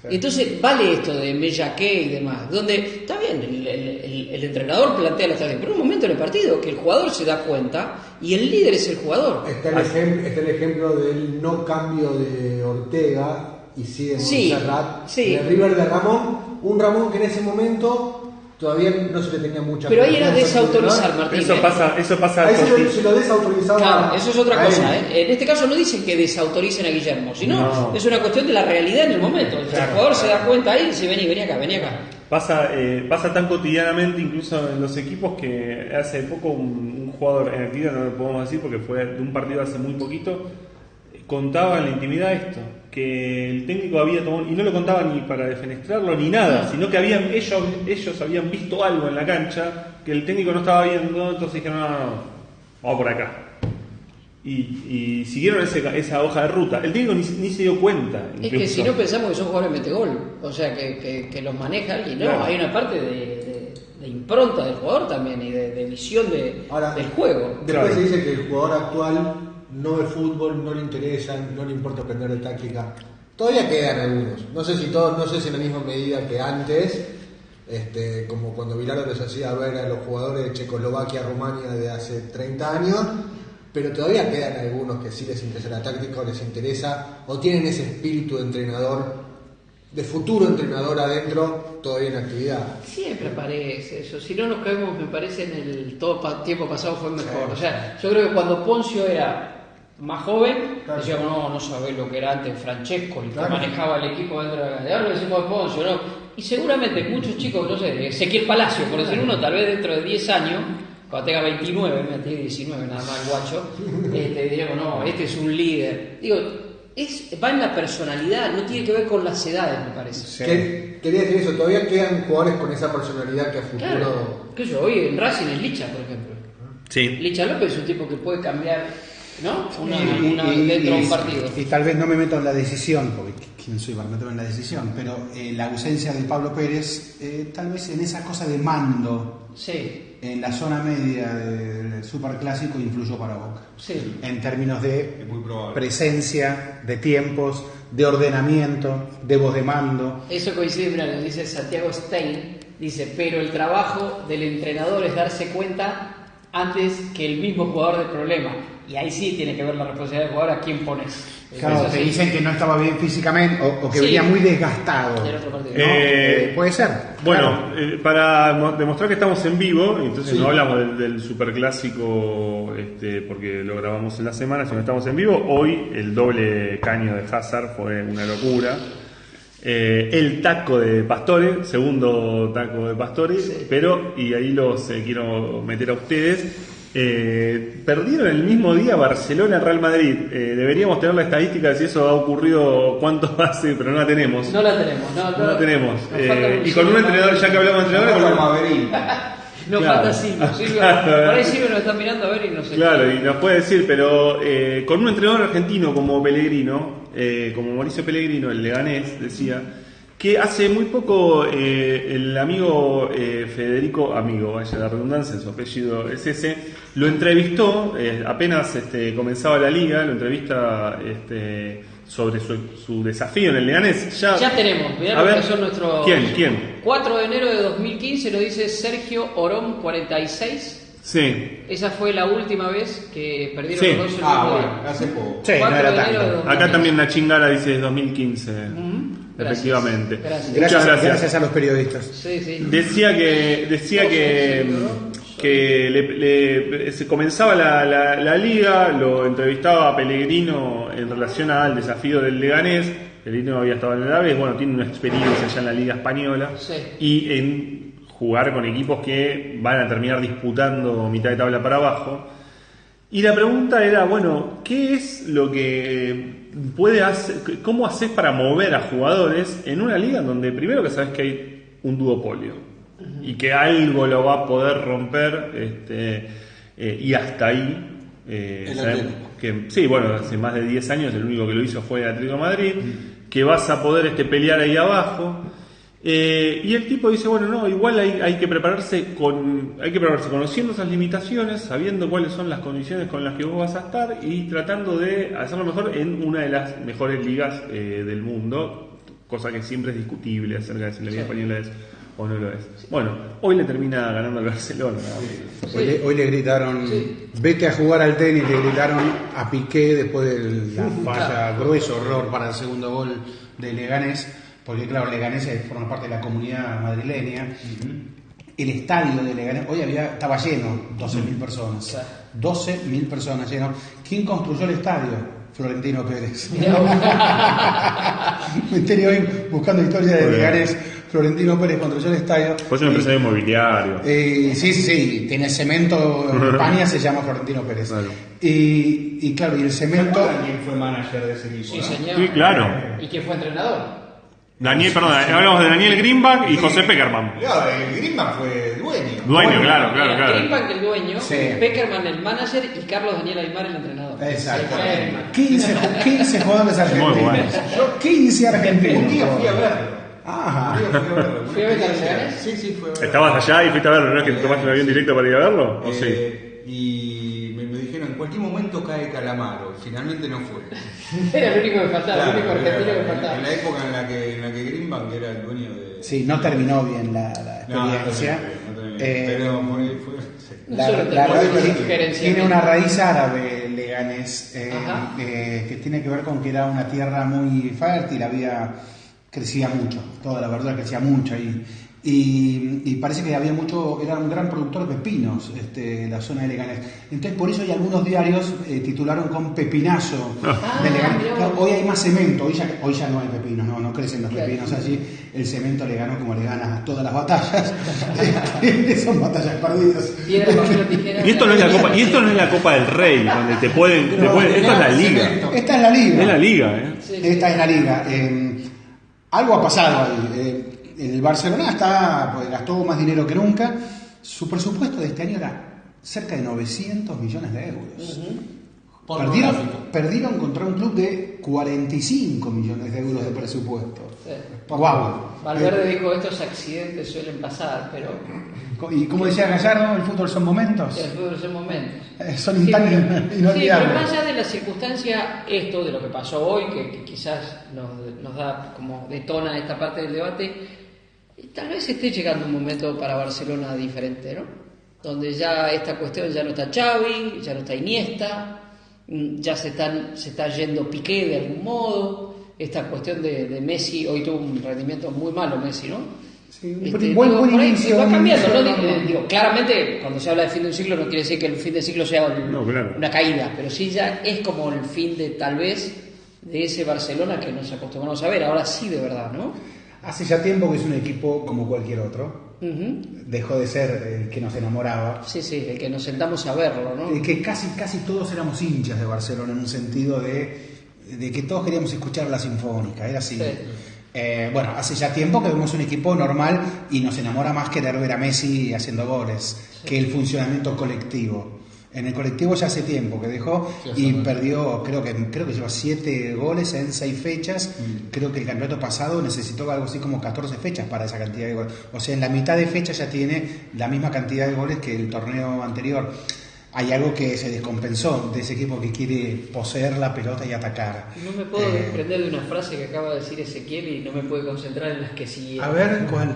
Entonces vale esto de Mellaqué y demás, donde está bien, el entrenador plantea la estrategia, pero en un momento en el partido que el jugador se da cuenta y el líder es el jugador. Está el ejemplo del no cambio de Ortega y sigue en Sí, Montserrat. sí. En el River de Ramón, un Ramón que en ese momento todavía no se le tenía mucha Pero ahí era confianza, desautorizar, ¿no? Martín. Eso pasa. Ahí se lo desautorizaba. Claro, eso es otra a cosa. él. En este caso no dicen que desautoricen a Guillermo, sino es una cuestión de la realidad en el momento. El jugador se da cuenta ahí y dice, vení acá. Pasa tan cotidianamente, incluso en los equipos, que hace poco un jugador en actividad, no lo podemos decir porque fue de un partido hace muy poquito, contaba en la intimidad esto, que el técnico había tomado, y no lo contaba ni para defenestrarlo ni nada, sino que ellos habían visto algo en la cancha que el técnico no estaba viendo, entonces dijeron, no, vamos por acá. Y siguieron esa hoja de ruta. El técnico ni se dio cuenta. Es que si no pensamos que son jugadores metegol, o sea, que los maneja alguien, no, hay una parte de impronta del jugador también y de visión del juego. Después se dice que el jugador actual no ve fútbol, no le interesa, no le importa aprender de táctica. Todavía quedan algunos. No sé si todos, no sé si en la misma medida que antes, como cuando Bilardo les hacía ver a los jugadores de Checoslovaquia, Rumania de hace 30 años, pero todavía quedan algunos que sí les interesa la táctica o les interesa, o tienen ese espíritu de entrenador, de futuro entrenador adentro, todavía en actividad. Siempre aparece eso. Si no nos caemos, me parece, en el tiempo pasado fue mejor. O sea, yo creo que cuando Poncio era más joven, decíamos, no sabés lo que era antes Francesco, el que manejaba el equipo dentro de la cancha. Ahora lo decimos de Poncio, ¿no? Y seguramente muchos chicos, no sé, Ezequiel Palacio, por decir uno, tal vez dentro de 10 años, cuando tenga 29, me tiene 19 nada más el guacho, diríamos, no, este es un líder. Digo, va en la personalidad, no tiene que ver con las edades, me parece. Sí. Quería decir eso, todavía quedan jugadores con esa personalidad que a futuro... Claro, que yo, hoy en Racing es Licha, por ejemplo. Sí. Licha López es un tipo que puede cambiar, ¿no? Dentro de un partido. Y tal vez no me meto en la decisión, porque quién soy para meterme en la decisión, pero la ausencia de Pablo Pérez, tal vez en esa cosa de mando, en la zona media del superclásico influyó para Boca. Sí. En términos de presencia, de tiempos, de ordenamiento, de voz de mando. Eso coincide, mira, lo dice Santiago Stein, dice, pero el trabajo del entrenador es darse cuenta antes que el mismo jugador del problema. Y ahí sí tiene que ver la responsabilidad del jugador a quién pones. Claro, te dicen que no estaba bien físicamente o que venía muy desgastado. Puede ser. Bueno, para demostrar que estamos en vivo, entonces no hablamos del superclásico porque lo grabamos en la semana, sino estamos en vivo. Hoy el doble caño de Hazard fue una locura. El taco de Pastore, segundo taco de Pastore, pero, y ahí los quiero meter a ustedes. Perdieron el mismo día Barcelona-Real Madrid. Deberíamos tener la estadística de si eso ha ocurrido, cuánto hace, pero no la tenemos. No la tenemos, no la tenemos. Y con un entrenador, ya que hablamos de entrenadores, nos falta Silvio. Por ahí Silvio nos está mirando a ver y no sé. Claro, y nos puede decir, pero con un entrenador argentino como Pellegrino, como Mauricio Pellegrino, el leganés, decía que hace muy poco el amigo Federico, vaya la redundancia, su apellido es ese, lo entrevistó, apenas comenzaba la liga, lo entrevista sobre su desafío en el Leganés. Ya tenemos, mirá lo que son nuestros... ¿Quién? 4 de enero de 2015, lo dice Sergio Orón 46. Sí. Esa fue la última vez que perdieron los dos el mismo día. Hace poco. Sí, no era tanto. Acá también la chingara dice 2015. Efectivamente. Gracias. Muchas Gracias a los periodistas. Sí. Decía que se comenzaba la liga, lo entrevistaba a Pellegrino en relación al desafío del Leganés. Pellegrino había estado en el Aves, tiene una experiencia ya en la liga española y en jugar con equipos que van a terminar disputando mitad de tabla para abajo. Y la pregunta era, ¿qué es lo que puede hacer, cómo haces para mover a jugadores en una liga en donde primero que sabes que hay un duopolio y que algo lo va a poder romper y hasta ahí sabemos que hace más de 10 años el único que lo hizo fue el Atlético de Madrid, que vas a poder pelear ahí abajo. Y el tipo dice, igual hay que prepararse conociendo esas limitaciones, sabiendo cuáles son las condiciones con las que vos vas a estar y tratando de hacerlo mejor en una de las mejores ligas del mundo, cosa que siempre es discutible acerca de si la liga española es o no lo es. Hoy le termina ganando al Barcelona. Hoy le gritaron, vete a jugar al tenis, le gritaron a Piqué después de la falla, grueso error para el segundo gol de Leganés, porque claro, Leganés forma parte de la comunidad madrileña. El estadio de Leganés, hoy estaba lleno, 12.000 personas. Claro. 12.000 personas lleno. ¿Quién construyó el estadio? Florentino Pérez. Me enteré hoy buscando historia de Leganés. Florentino Pérez construyó el estadio. Pues es un empresario inmobiliario. Sí. Tiene cemento en España, se llama Florentino Pérez. Claro. Y claro, y el cemento. ¿Quién fue manager de ese equipo? Sí, señor. Sí, claro. ¿Y quién fue entrenador? Hablamos de Daniel Greenback y José Peckerman. Claro, el Greenback fue dueño. Dueño, claro. Greenbank el dueño, Sí. Peckerman el manager y Carlos Daniel Aymar el entrenador. Exacto. Sí, 15 jugadores argentinos. Muy bueno. 15 argentinos. Un día fui a verlo. Ajá. ¿Fui a ver a Leganés? Sí, fue a verlo. ¿Estabas allá y fuiste a verlo? ¿No es que tomaste un avión directo para ir a verlo? ¿O sí? Y me dijeron, en cualquier momento cae Calamaro. Finalmente no fue. Era el único que faltaba, el único argentino que faltaba. En la época en la que Greenbank era el dueño de... Sí, no terminó bien la experiencia. No terminó. Pero fue sí. No solo La verdad tenemos es que sugerencias. tiene una raíz árabe Leganés, Ajá. que tiene que ver con que era una tierra muy fértil, crecía mucho, toda la verdura crecía mucho ahí. Y parece que había mucho, era un gran productor de pepinos, la zona de Leganés. Entonces por eso hay algunos diarios titularon con pepinazo de Leganés. mirá Claro, vos. hoy hay más cemento, hoy ya no hay pepinos, no crecen los Claro. pepinos allí. El cemento le ganó como le gana a todas las batallas. Son batallas perdidas. Piedra, papel o tijera. Y esto no es la Copa del Rey, donde te pueden, esto es la liga. Esta es la liga. Es la liga, Sí, sí. Esta es la liga. Algo ha pasado ahí. El Barcelona gastó más dinero que nunca. Su presupuesto de este año era cerca de 900 millones de euros. Perdieron contra un club de 45 millones de euros de presupuesto. Sí. ¡Wow! Valverde dijo, estos accidentes suelen pasar, pero Y como decía Gallardo, el fútbol son momentos. el fútbol son momentos. Son Sí, pero inolvidables. más allá de la circunstancia, esto de lo que pasó hoy, que quizás nos da como detona esta parte del debate, tal vez esté llegando un momento para Barcelona diferente, ¿no? Donde ya esta cuestión ya no está Xavi, ya no está Iniesta, ya se está yendo Piqué de algún modo. Esta cuestión de Messi, hoy tuvo un rendimiento muy malo Messi, ¿no? Sí, Buen buen inicio, va buen cambiando, inicio, ¿no? Digo, claramente cuando se habla de fin de un ciclo no quiere decir que el fin de ciclo sea una caída, pero sí ya es como el fin de tal vez de ese Barcelona que nos acostumbramos a ver, ahora sí de verdad, ¿no? Hace ya tiempo que es un equipo como cualquier otro. Dejó de ser el que nos enamoraba. Sí, el que nos sentamos a verlo, ¿no? Que casi todos éramos hinchas de Barcelona en un sentido de que todos queríamos escuchar la sinfónica, era así. Sí. Bueno, hace ya tiempo que vemos un equipo normal y nos enamora más querer ver a Messi haciendo goles que el funcionamiento colectivo. En el colectivo ya hace tiempo que dejó y perdió, creo que lleva 7 goles en 6 fechas. Creo que el campeonato pasado necesitó algo así como 14 fechas para esa cantidad de goles. O sea, en la mitad de fechas ya tiene la misma cantidad de goles que el torneo anterior. Hay algo que se descompensó de ese equipo que quiere poseer la pelota y atacar. No me puedo desprender de una frase que acaba de decir Ezequiel y no me puedo concentrar en las que siguieron. A ver, ¿cuál?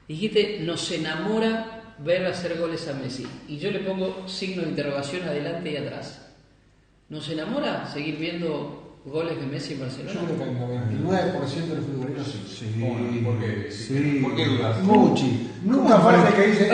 Dijiste, nos enamora ver hacer goles a Messi. Y yo le pongo signo de interrogación adelante y atrás. ¿Nos enamora seguir viendo goles de Messi en Barcelona? Yo creo que el 99% de los futboleros sí. ¿Por qué dudas? Muchi. Nunca parece que dice,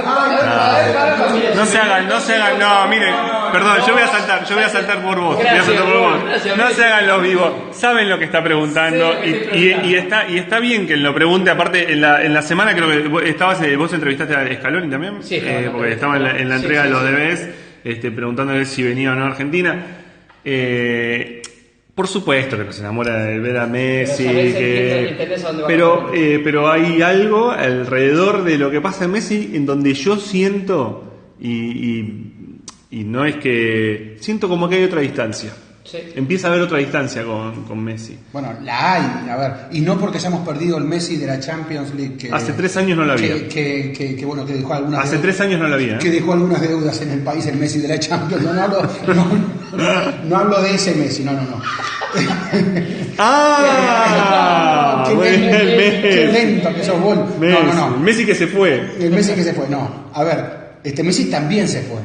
No se hagan, no, miren, perdón, yo voy a saltar por vos. Gracias, No se hagan los vivos, saben lo que está preguntando y está bien que lo pregunte. Aparte, en la semana creo que vos entrevistaste a Scaloni también, Sí, porque estaba en la entrega de los DVs, preguntándole si venía o no a Argentina. Por supuesto que nos enamora de ver a Messi, pero hay algo alrededor de lo que pasa en Messi en donde yo siento y no es que siento como que hay otra distancia. Sí. Empieza a haber otra distancia con Messi. Bueno, la hay, a ver, y no porque hayamos perdido el Messi de la Champions League. Que, Hace 3 años no la había. Que dejó algunas Hace 3 años no la había. Que dejó algunas deudas en el país, el Messi de la Champions. No hablo de ese Messi, no. ¡Ah! Qué lento que sos vos. No. Messi que se fue. El Messi que se fue, no. A ver, Messi también se fue,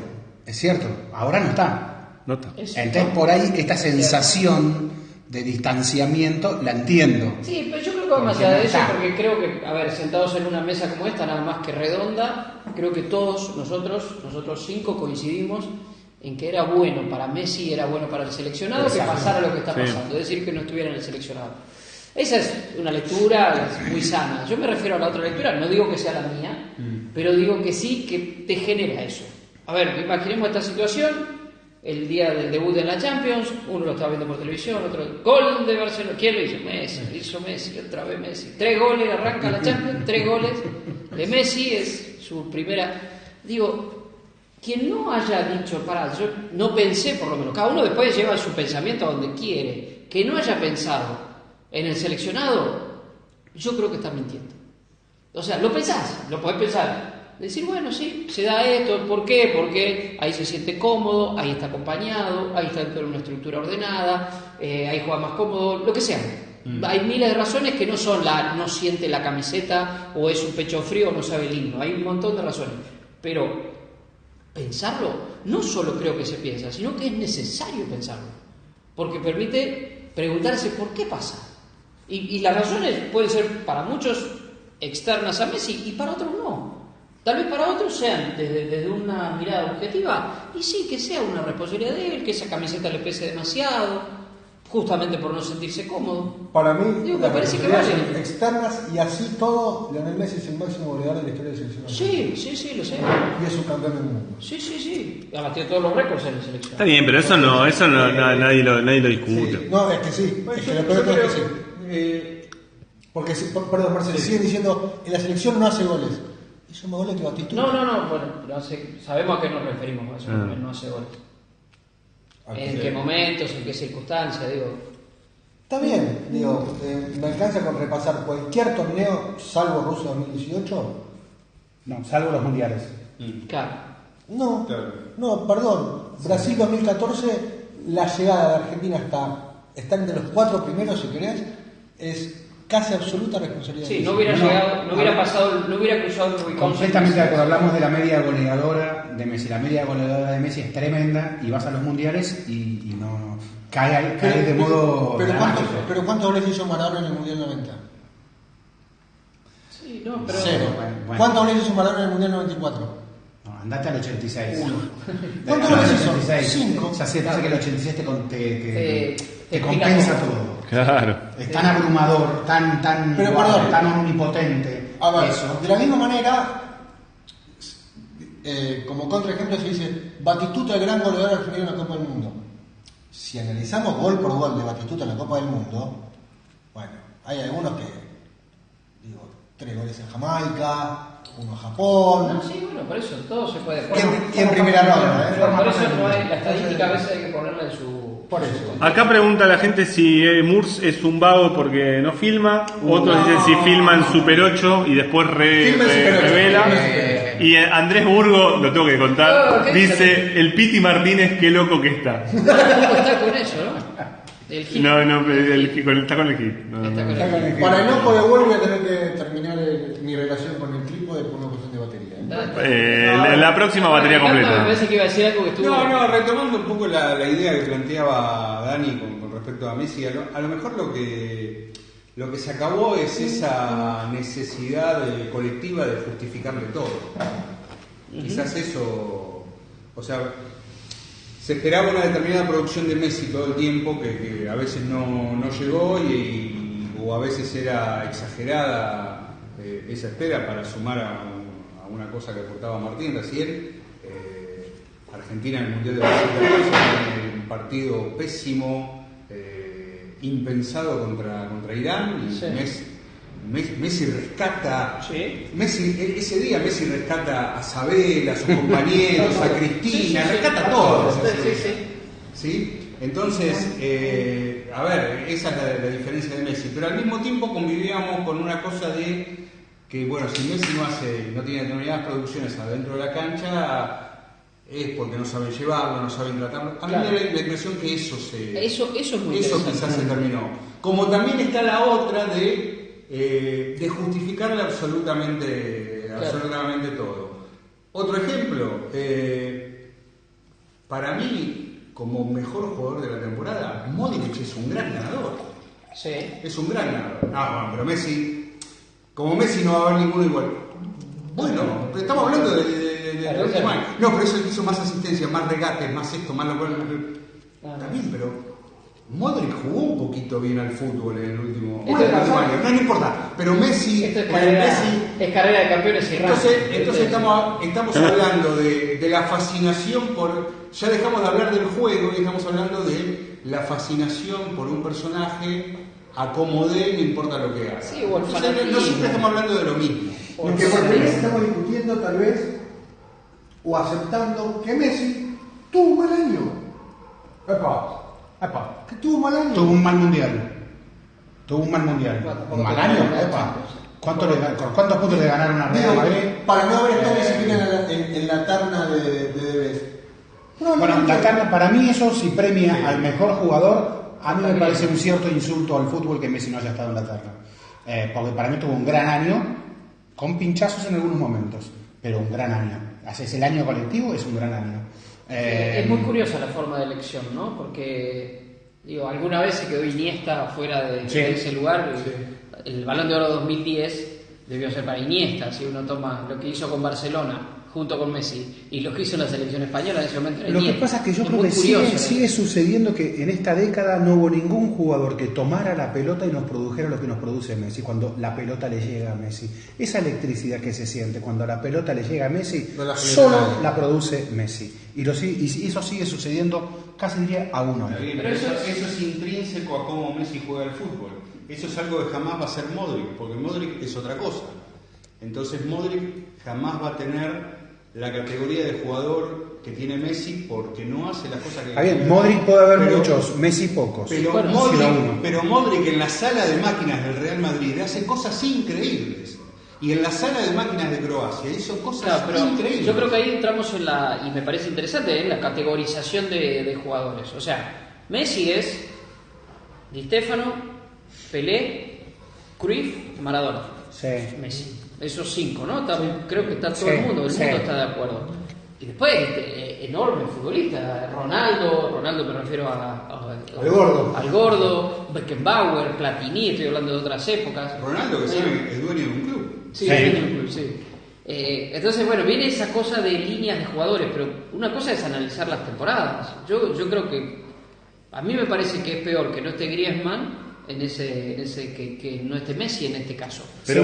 es cierto, ahora no está. No está. Entonces por ahí esta sensación de distanciamiento, la entiendo. Sí, pero yo creo que va más allá de eso, porque creo que, a ver, sentados en una mesa como esta, nada más que redonda, creo que todos nosotros 5 coincidimos en que era bueno para Messi, era bueno para el seleccionado que pasara lo que está pasando, es decir, que no estuviera en el seleccionado. Esa es una lectura muy sana. Yo me refiero a la otra lectura, no digo que sea la mía, pero digo que sí, que te genera eso. A ver, imaginemos esta situación. El día del debut en la Champions, uno lo estaba viendo por televisión, otro gol de Barcelona. ¿Quién lo hizo? Messi, otra vez Messi. 3 goles, arranca la Champions, 3 goles de Messi, es su primera. Digo, quien no haya dicho, yo no pensé, por lo menos, cada uno después lleva su pensamiento a donde quiere, que no haya pensado en el seleccionado, yo creo que está mintiendo. O sea, lo pensás, lo podés pensar. Decir, bueno, sí, se da esto, ¿por qué? Porque ahí se siente cómodo, ahí está acompañado, ahí está dentro de una estructura ordenada, ahí juega más cómodo, lo que sea. Hay miles de razones que no son no siente la camiseta o es un pecho frío o no sabe el himno, hay un montón de razones. Pero pensarlo, no solo creo que se piensa, sino que es necesario pensarlo, porque permite preguntarse por qué pasa. Y las razones pueden ser para muchos externas a Messi y para otros no. Tal vez para otros sean desde una mirada objetiva, y sí, que sea una responsabilidad de él, que esa camiseta le pese demasiado, justamente por no sentirse cómodo. Para mí, me parece que vale. Externas, y así todo, Lionel Messi es el máximo goleador de la historia del seleccionado. Sí, lo sé. Y es un campeón del mundo. Sí. Ha batido todos los récords en la selección. Está bien, pero eso nadie lo discute. Sí. No, es que sí. Es que lo peor es que sí. Porque, perdón, Marcelo, siguen diciendo, en la selección no hace goles. Hizo más goles que Batistuta. No, bueno, sabemos a qué nos referimos con eso, no hace goles. ¿En qué momentos, en qué circunstancias? Está bien, me alcanza con repasar cualquier torneo, salvo Rusia 2018. No, salvo los mundiales. Claro. No, perdón. Brasil 2014, la llegada de Argentina está entre los 4 primeros, si querés, es casi absoluta responsabilidad. Sí, no hubiera llegado, no hubiera cruzado el Rubicón. Completamente de acuerdo. Hablamos de la media goleadora de Messi. La media goleadora de Messi es tremenda y vas a los mundiales y no cae de modo. Pero ¿cuántos goles hizo Maradona en el Mundial 90? Sí, no, pero. 0. Bueno. ¿Cuántos goles hizo Maradona en el Mundial 94? No, andate al 86. 1. ¿Cuántos goles hizo? 5. Ya sé que el 86 te compensa todo. Claro. Es tan abrumador, tan omnipotente. A ver, eso. de la misma manera, como contraejemplo se dice, Batistuta el gran goleador argentino en la Copa del Mundo. Si analizamos gol por gol de Batistuta en la Copa del Mundo, bueno, hay algunos que, 3 goles en Jamaica, 1 a Japón. No, sí, bueno, por eso todo se puede. Y en primera ronda, Por eso no hay, la estadística a veces hay que ponerla en su. Por eso. Acá pregunta la gente si Murs es un vago porque no filma. Otros dicen si filma en Super 8 y después revela. Y Andrés Burgo, lo tengo que contar, dice: el Piti Martínez, qué loco que está. Está con eso, ¿no? Está con el hit. Para no poder volver voy a tener que terminar mi relación con el trípode por una cuestión de batería. La próxima batería completa. Me parece que iba a decir algo que estuvo. Retomando un poco la idea que planteaba Dani con respecto a Messi, a lo mejor lo que se acabó es esa necesidad colectiva de justificarle todo. Quizás eso, o sea, se esperaba una determinada producción de Messi todo el tiempo que a veces no llegó o a veces era exagerada esa espera para sumar a una cosa que aportaba Martín recién. Argentina en el Mundial de Brasil un partido pésimo, impensado contra Irán, y sí. Messi rescata, sí. Ese día Messi rescata a Sabel, a sus compañeros, a Cristina, rescata a todos. ¿Sí? Entonces, a ver, esa es la diferencia de Messi, pero al mismo tiempo convivíamos con una cosa de que, bueno, si Messi no tiene determinadas producciones adentro de la cancha, es porque no saben llevarlo, no saben tratarlo. A mí me da la impresión que eso es muy quizás se terminó. Como también está la otra de justificarle absolutamente todo. Otro ejemplo, para mí, como mejor jugador de la temporada, Modric es un gran ganador. Sí. Es un gran ganador. Bueno, pero Messi, como Messi no va a haber ninguno igual. Bueno, estamos hablando de último año. No, pero eso hizo más asistencia, más regates, más esto, más lo cual. Está bien, pero Modric jugó un poquito bien al fútbol en el último año. No importa, pero Messi. Esto es carrera de campeones y entonces estamos hablando de la fascinación por. Ya dejamos de hablar del juego y estamos hablando de la fascinación por un personaje a como dé, no importa lo que haga. Sí, o el entonces, no siempre estamos hablando de lo mismo. Porque por primera vez estamos discutiendo tal vez o aceptando que Messi tuvo un mal año. Epa. Que tuvo un mal año. Tuvo un mal mundial. ¿Un mal año? Epa. ¿Cuántos puntos le ganaron a Real Madrid? Para no haber estado ni siquiera en la terna de debes. Bueno, la terna, para mí eso si premia al mejor jugador, a mí me parece un cierto insulto al fútbol que Messi no haya estado en la terna. Porque para mí tuvo un gran año, con pinchazos en algunos momentos, pero un gran año. Haces el año colectivo, es un gran año. Es muy curiosa la forma de elección, ¿no? Porque, alguna vez se quedó Iniesta fuera de ese lugar. Sí. El Balón de Oro 2010 debió ser para Iniesta, si uno toma lo que hizo con Barcelona junto con Messi y lo que hizo en la selección española en ese momento. Lo que pasa es que yo creo que sigue sucediendo que en esta década no hubo ningún jugador que tomara la pelota y nos produjera lo que nos produce Messi cuando la pelota le llega a Messi. Esa electricidad que se siente cuando la pelota le llega a Messi, solo la produce Messi. Y eso sigue sucediendo casi diría a uno. Pero eso es intrínseco a cómo Messi juega al fútbol. Eso es algo que jamás va a ser Modric, porque Modric es otra cosa. Entonces Modric jamás va a tener la categoría de jugador que tiene Messi porque no hace las cosas que... Está bien, Modric puede haber muchos, Messi pocos. Pero Modric en la sala de máquinas del Real Madrid hace cosas increíbles. Y en la sala de máquinas de Croacia hizo cosas increíbles. Yo creo que ahí entramos y me parece interesante, en la categorización de jugadores. O sea, Messi es Di Stéfano, Pelé, Cruyff, Maradona. Sí. Messi. Esos 5, ¿no? Creo que está todo el mundo está de acuerdo. Y después, enorme futbolista, Ronaldo me refiero al gordo, Beckenbauer, Platini, estoy hablando de otras épocas. Ronaldo, que es dueño de un club. Sí, es dueño de un club, sí. Entonces, bueno, viene esa cosa de líneas de jugadores, pero una cosa es analizar las temporadas. Yo creo que a mí me parece que es peor que no esté Griezmann en ese que no esté Messi en este caso. Pero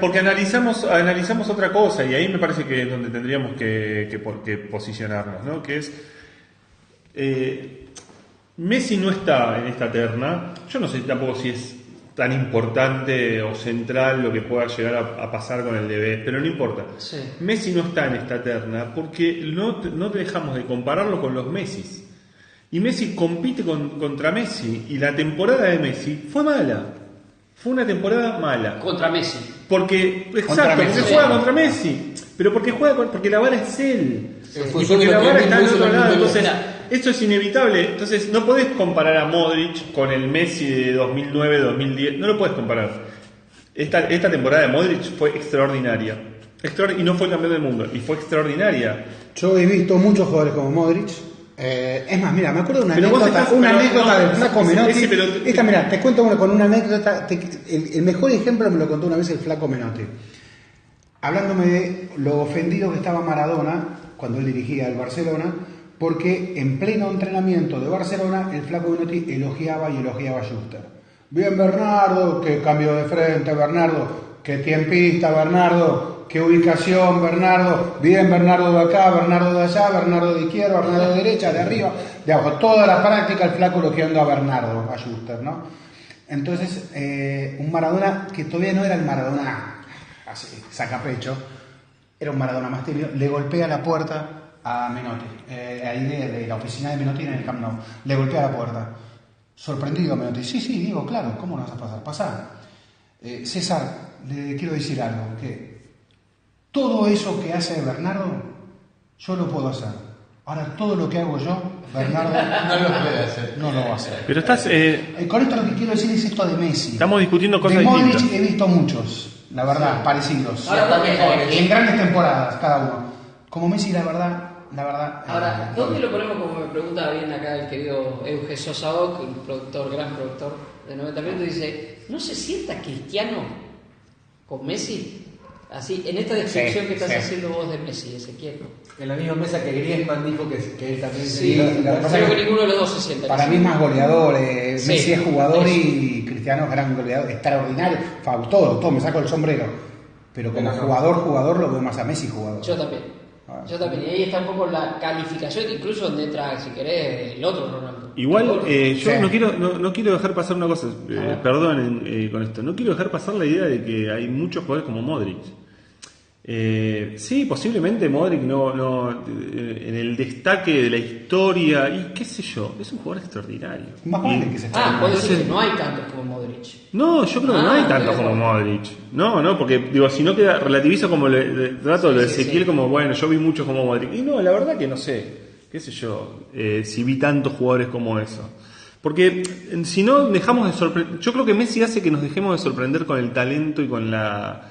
porque analizamos otra cosa y ahí me parece que es donde tendríamos que posicionarnos, ¿no? Que es Messi no está en esta terna. Yo no sé tampoco si es tan importante o central lo que pueda llegar a pasar con el DB, pero no importa. Sí. Messi no está en esta terna porque no dejamos de compararlo con los Messis. Y Messi compite contra Messi. Y la temporada de Messi fue mala. Fue una temporada mala. Contra Messi. Porque juega contra Messi. Pero porque la vara es él. Y porque la vara está al otro lado. Entonces, esto es inevitable. Entonces, no podés comparar a Modric con el Messi de 2009, 2010. No lo podés comparar. Esta temporada de Modric fue extraordinaria. Y no fue campeón del mundo. Y fue extraordinaria. Yo he visto muchos jugadores como Modric. Es más, mira, me acuerdo de una anécdota del Flaco Menotti. Te cuento con una anécdota. El mejor ejemplo me lo contó una vez el Flaco Menotti. Hablándome de lo ofendido que estaba Maradona cuando él dirigía el Barcelona, porque en pleno entrenamiento de Barcelona el Flaco Menotti elogiaba a Schuster. Bien Bernardo, qué cambio de frente Bernardo, qué tiempista Bernardo. Qué ubicación, Bernardo. Bien, Bernardo de acá, Bernardo de allá, Bernardo de izquierda, Bernardo de derecha, de arriba, de abajo. Toda la práctica el Flaco elogiando a Bernardo, a Schuster, ¿no? Entonces, un Maradona que todavía no era el Maradona así, sacapecho, era un Maradona más tibio, le golpea la puerta a Menotti, ahí de la oficina de Menotti en el Camp Nou. Le golpea la puerta. Sorprendido Menotti. Sí, digo, claro, ¿cómo no vas a pasar? Pasá. César, le quiero decir algo, que todo eso que hace Bernardo, yo lo puedo hacer. Ahora, todo lo que hago yo, Bernardo no lo puede hacer. No lo va a hacer. Pero estás... con esto lo que quiero decir es esto de Messi. Estamos discutiendo cosas de Modric distintas. He visto muchos, la verdad, parecidos. Ahora, en grandes temporadas, cada uno. Como Messi, la verdad, la verdad. Ahora, ¿dónde lo ponemos? Como me pregunta bien acá el querido Euge Sosaoc, un productor, gran productor de 90 minutos, dice, ¿no se sienta Cristiano con Messi? Así, en esta descripción que estás haciendo vos de Messi, Ezequiel. En la misma mesa que Griezmann dijo que él también Sí, creo que ninguno de los dos se sienta. Para mí es más goleador. Messi es jugador eso. y Cristiano es gran goleador, extraordinario. Todo, me saco el sombrero. Pero como jugador lo veo más a Messi jugador. Yo también. Y ahí está un poco la calificación, incluso donde entra, si querés, el otro Ronaldo. Igual, yo no quiero dejar pasar una cosa, perdonen con esto, no quiero dejar pasar la idea de que hay muchos jugadores como Modric. Sí, posiblemente Modric en el destaque de la historia, y qué sé yo, es un jugador extraordinario. Más grande que se está. puede decir que no hay tantos como Modric. No, yo creo que no hay tantos como Modric. No, porque digo, si no queda, relativizo como le trato de Ezequiel como, bueno, yo vi muchos como Modric. Y no, la verdad que no sé, qué sé yo, si vi tantos jugadores como eso. Porque si no dejamos de sorprender, yo creo que Messi hace que nos dejemos de sorprender con el talento y con la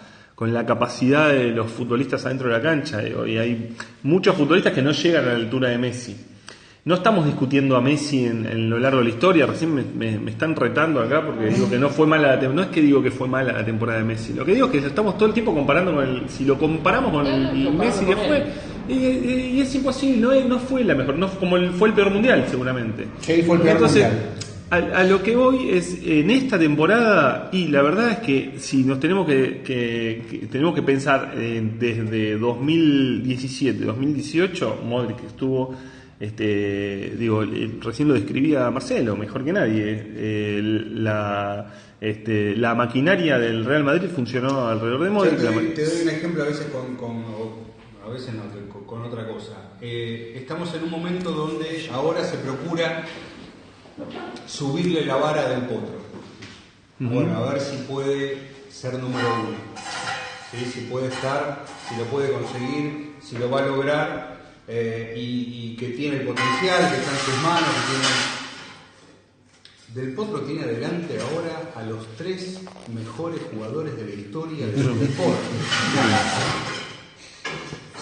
capacidad de los futbolistas adentro de la cancha. Y hay muchos futbolistas que no llegan a la altura de Messi. No estamos discutiendo a Messi en lo largo de la historia, recién me están retando acá porque digo que no fue mala la temporada. No es que digo que fue mala la temporada de Messi, lo que digo es que estamos todo el tiempo comparando con si lo comparamos con el Messi que fue, y es imposible, no fue la mejor, no fue el peor mundial seguramente. Sí, fue el peor Entonces, mundial. A lo que voy es en esta temporada, y la verdad es que si nos tenemos que pensar desde 2017, 2018, Modric estuvo, recién lo describía Marcelo mejor que nadie, la maquinaria del Real Madrid funcionó alrededor de Modric. Te doy un ejemplo a veces con otra cosa. Estamos en un momento donde ahora se procura subirle la vara del Potro. Bueno, a ver si puede ser número uno, ¿sí? Si puede estar, si lo puede conseguir, si lo va a lograr, y que tiene el potencial, que está en sus manos, Del Potro tiene adelante ahora a los 3 mejores jugadores de la historia del deporte.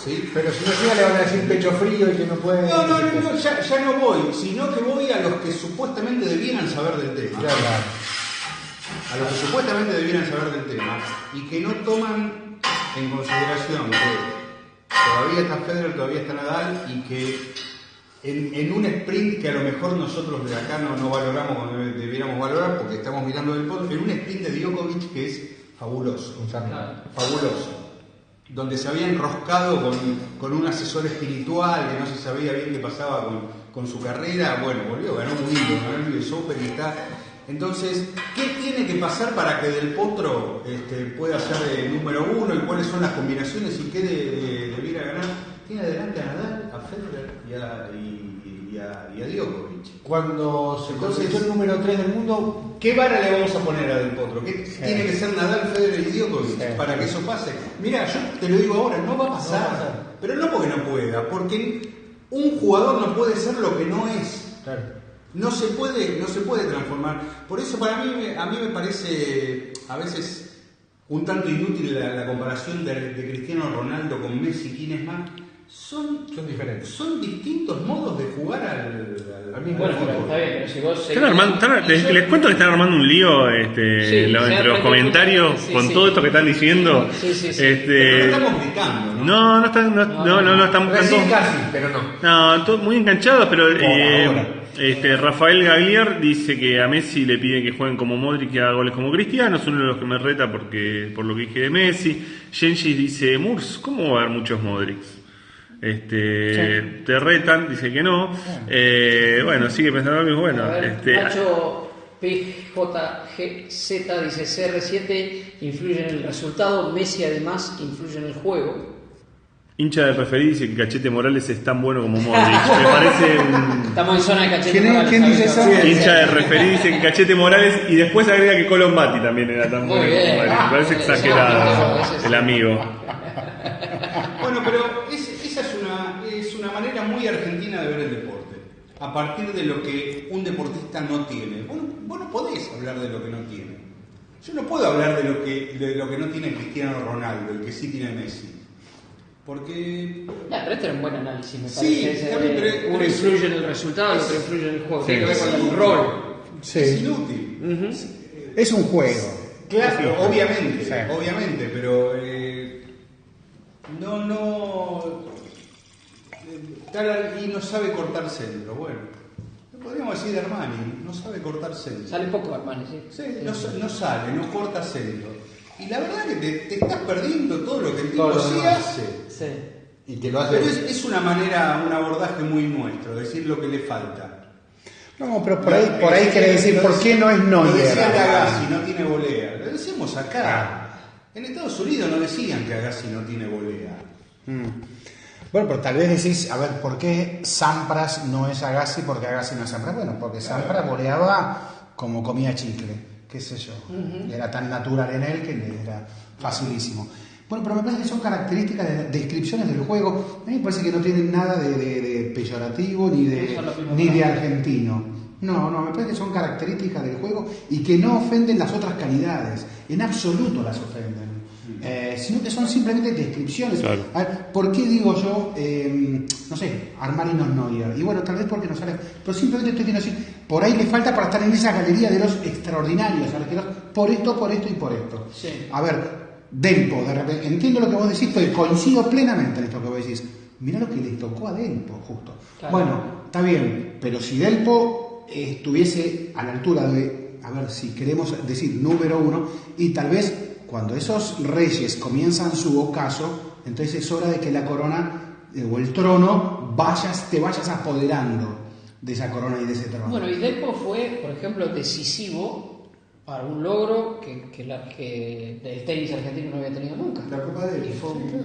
¿Sí? Pero si no llega le van a decir pecho frío y que no puede... No, ya no voy, sino que voy a los que supuestamente debieran saber del tema. Claro. A los que supuestamente debieran saber del tema y que no toman en consideración que todavía está Federer, todavía está Nadal y que en un sprint que a lo mejor nosotros de acá no valoramos como debiéramos valorar porque estamos mirando del Potro, en un sprint de Djokovic que es fabuloso, fabuloso, donde se había enroscado con un asesor espiritual que no se sabía bien qué pasaba con su carrera. Bueno, volvió, ganó Wimbledon, ganó el US Open y está. Entonces, ¿qué tiene que pasar para que Del Potro pueda ser el número uno y cuáles son las combinaciones y qué debiera ganar? Tiene adelante a Nadal, a Federer y a Djokovic. Cuando se convirtió el número 3 del mundo, ¿qué vara le vamos a poner a Del Potro? Tiene que ser Nadal, Federer y Djokovic para que eso pase. Mira, yo te lo digo ahora, no va a pasar. Pero no porque no pueda, porque un jugador no puede ser lo que no es. Claro. No se puede transformar. Por eso a mí me parece a veces un tanto inútil la comparación de Cristiano Ronaldo con Messi. ¿Quién es más? Son diferentes. Son distintos modos de jugar al mismo Bueno, fútbol. pero está bien, pero si vos... Les cuento que están armando un lío entre los comentarios con todo esto que están diciendo. Sí. Pero no estamos gritando, ¿no? No estamos Recién casi, pero no. No, todos muy enganchados, pero Rafael Gagliar dice que a Messi le piden que jueguen como Modric y haga goles como Cristiano, es uno de los que me reta por lo que dije de Messi. Genji dice, Murs, ¿cómo va a haber muchos Modrics? Te retan, dice que no. Bueno, sigue pensando lo mismo. Bueno, Nacho PJGZ dice CR7 influye en el resultado, Messi además influye en el juego. Hincha de Referí dice que Cachete Morales es tan bueno como Modric. Me parece Estamos en zona de Cachete Morales. ¿Quién dice eso? Hincha de Referí dice que Cachete Morales y después agrega que Colombati también era tan bueno como Modric. Me parece exagerado el amigo. Bueno, pero esa es una manera muy argentina de ver el deporte. A partir de lo que un deportista no tiene. Vos no podés hablar de lo que no tiene. Yo no puedo hablar de lo que no tiene Cristiano Ronaldo y que sí tiene Messi. Porque... Pero este era un buen análisis, me Sí, parece. también, pero Uno influye en el resultado, el otro influye en el juego. Tiene que ver con el rol. Sí. Es inútil. Es un juego. Claro, obviamente, Sí. obviamente, pero y no sabe cortar centro. Bueno, podríamos decir de Armani, no sabe cortar centro. Sale poco Armani, sí. Sí, no sale, no corta centro. Y la verdad que te estás perdiendo todo lo que el tipo sí hace. Sí. Y que lo hace. Pero es una manera, un abordaje muy nuestro, decir lo que le falta. No, pero por ahí quiere decir, ¿por qué no es Lo decían que Neuer? Agassi no tiene volea. Lo decimos acá. En Estados Unidos no decían que Agassi no tiene volea. Bueno, pero tal vez decís, a ver, ¿por qué Sampras no es Agassi? Porque Agassi no es Sampras. Bueno, porque Sampras voleaba como comía chicle, qué sé yo. Era tan natural en él que le era facilísimo. Bueno, pero me parece que son características de descripciones del juego. A mí me parece que no tienen nada de peyorativo ni de argentino. No, me parece que son características del juego y que no ofenden las otras calidades. En absoluto las ofenden. Sino que son simplemente descripciones. Claro. A ver, ¿por qué digo yo, no sé, Armani no es Neuer? Y bueno, tal vez porque no sale, pero simplemente estoy diciendo así, por ahí le falta para estar en esa galería de los extraordinarios arqueros, por esto y por esto. Sí. A ver, Delpo, de repente, entiendo lo que vos decís, pero coincido plenamente en esto que vos decís. Mirá lo que le tocó a Delpo, justo. Claro. Bueno, está bien, pero si Delpo estuviese a la altura de, a ver, si queremos decir número uno, y tal vez cuando esos reyes comienzan su ocaso, entonces es hora de que la corona o el trono te vayas apoderando de esa corona y de ese trono. Bueno, y Delpo fue, por ejemplo, decisivo para un logro que el tenis argentino no había tenido nunca. La Copa de Y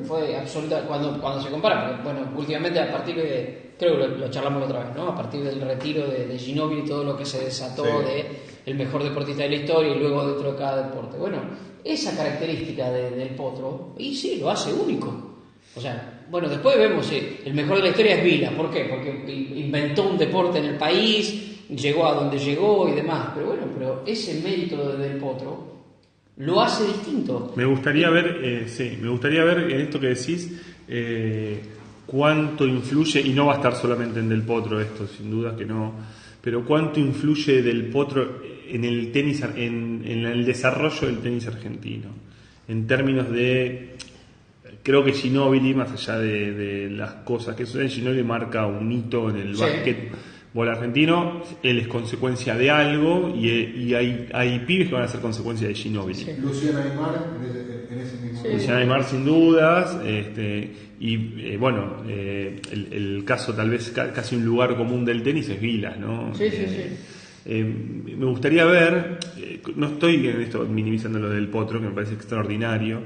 fue absoluta cuando se compara, porque bueno, últimamente a partir de, creo que lo charlamos la otra vez, ¿no? A partir del retiro de Ginóbili y todo lo que se desató de el mejor deportista de la historia y luego dentro de cada deporte. Bueno, esa característica del Potro, y sí, lo hace único. O sea, bueno, después vemos, el mejor de la historia es Vila. ¿Por qué? Porque inventó un deporte en el país, llegó a donde llegó y demás. Pero bueno, ese mérito del Potro lo hace distinto. Me gustaría ver en esto que decís cuánto influye, y no va a estar solamente en Del Potro esto, sin duda que no, pero cuánto influye Del Potro en el tenis, en el desarrollo del tenis argentino, en términos de, creo que Ginóbili, más allá de las cosas que suceden, Ginóbili marca un hito en el básquetbol argentino. Él es consecuencia de algo y hay pibes que van a ser consecuencia de Ginóbili. Luciano Aymar en ese mismo. Luciano Aymar sin dudas, bueno, el caso tal vez casi un lugar común del tenis es Vilas, ¿no? Sí. Me gustaría ver, no estoy en esto minimizando lo del Potro, que me parece extraordinario,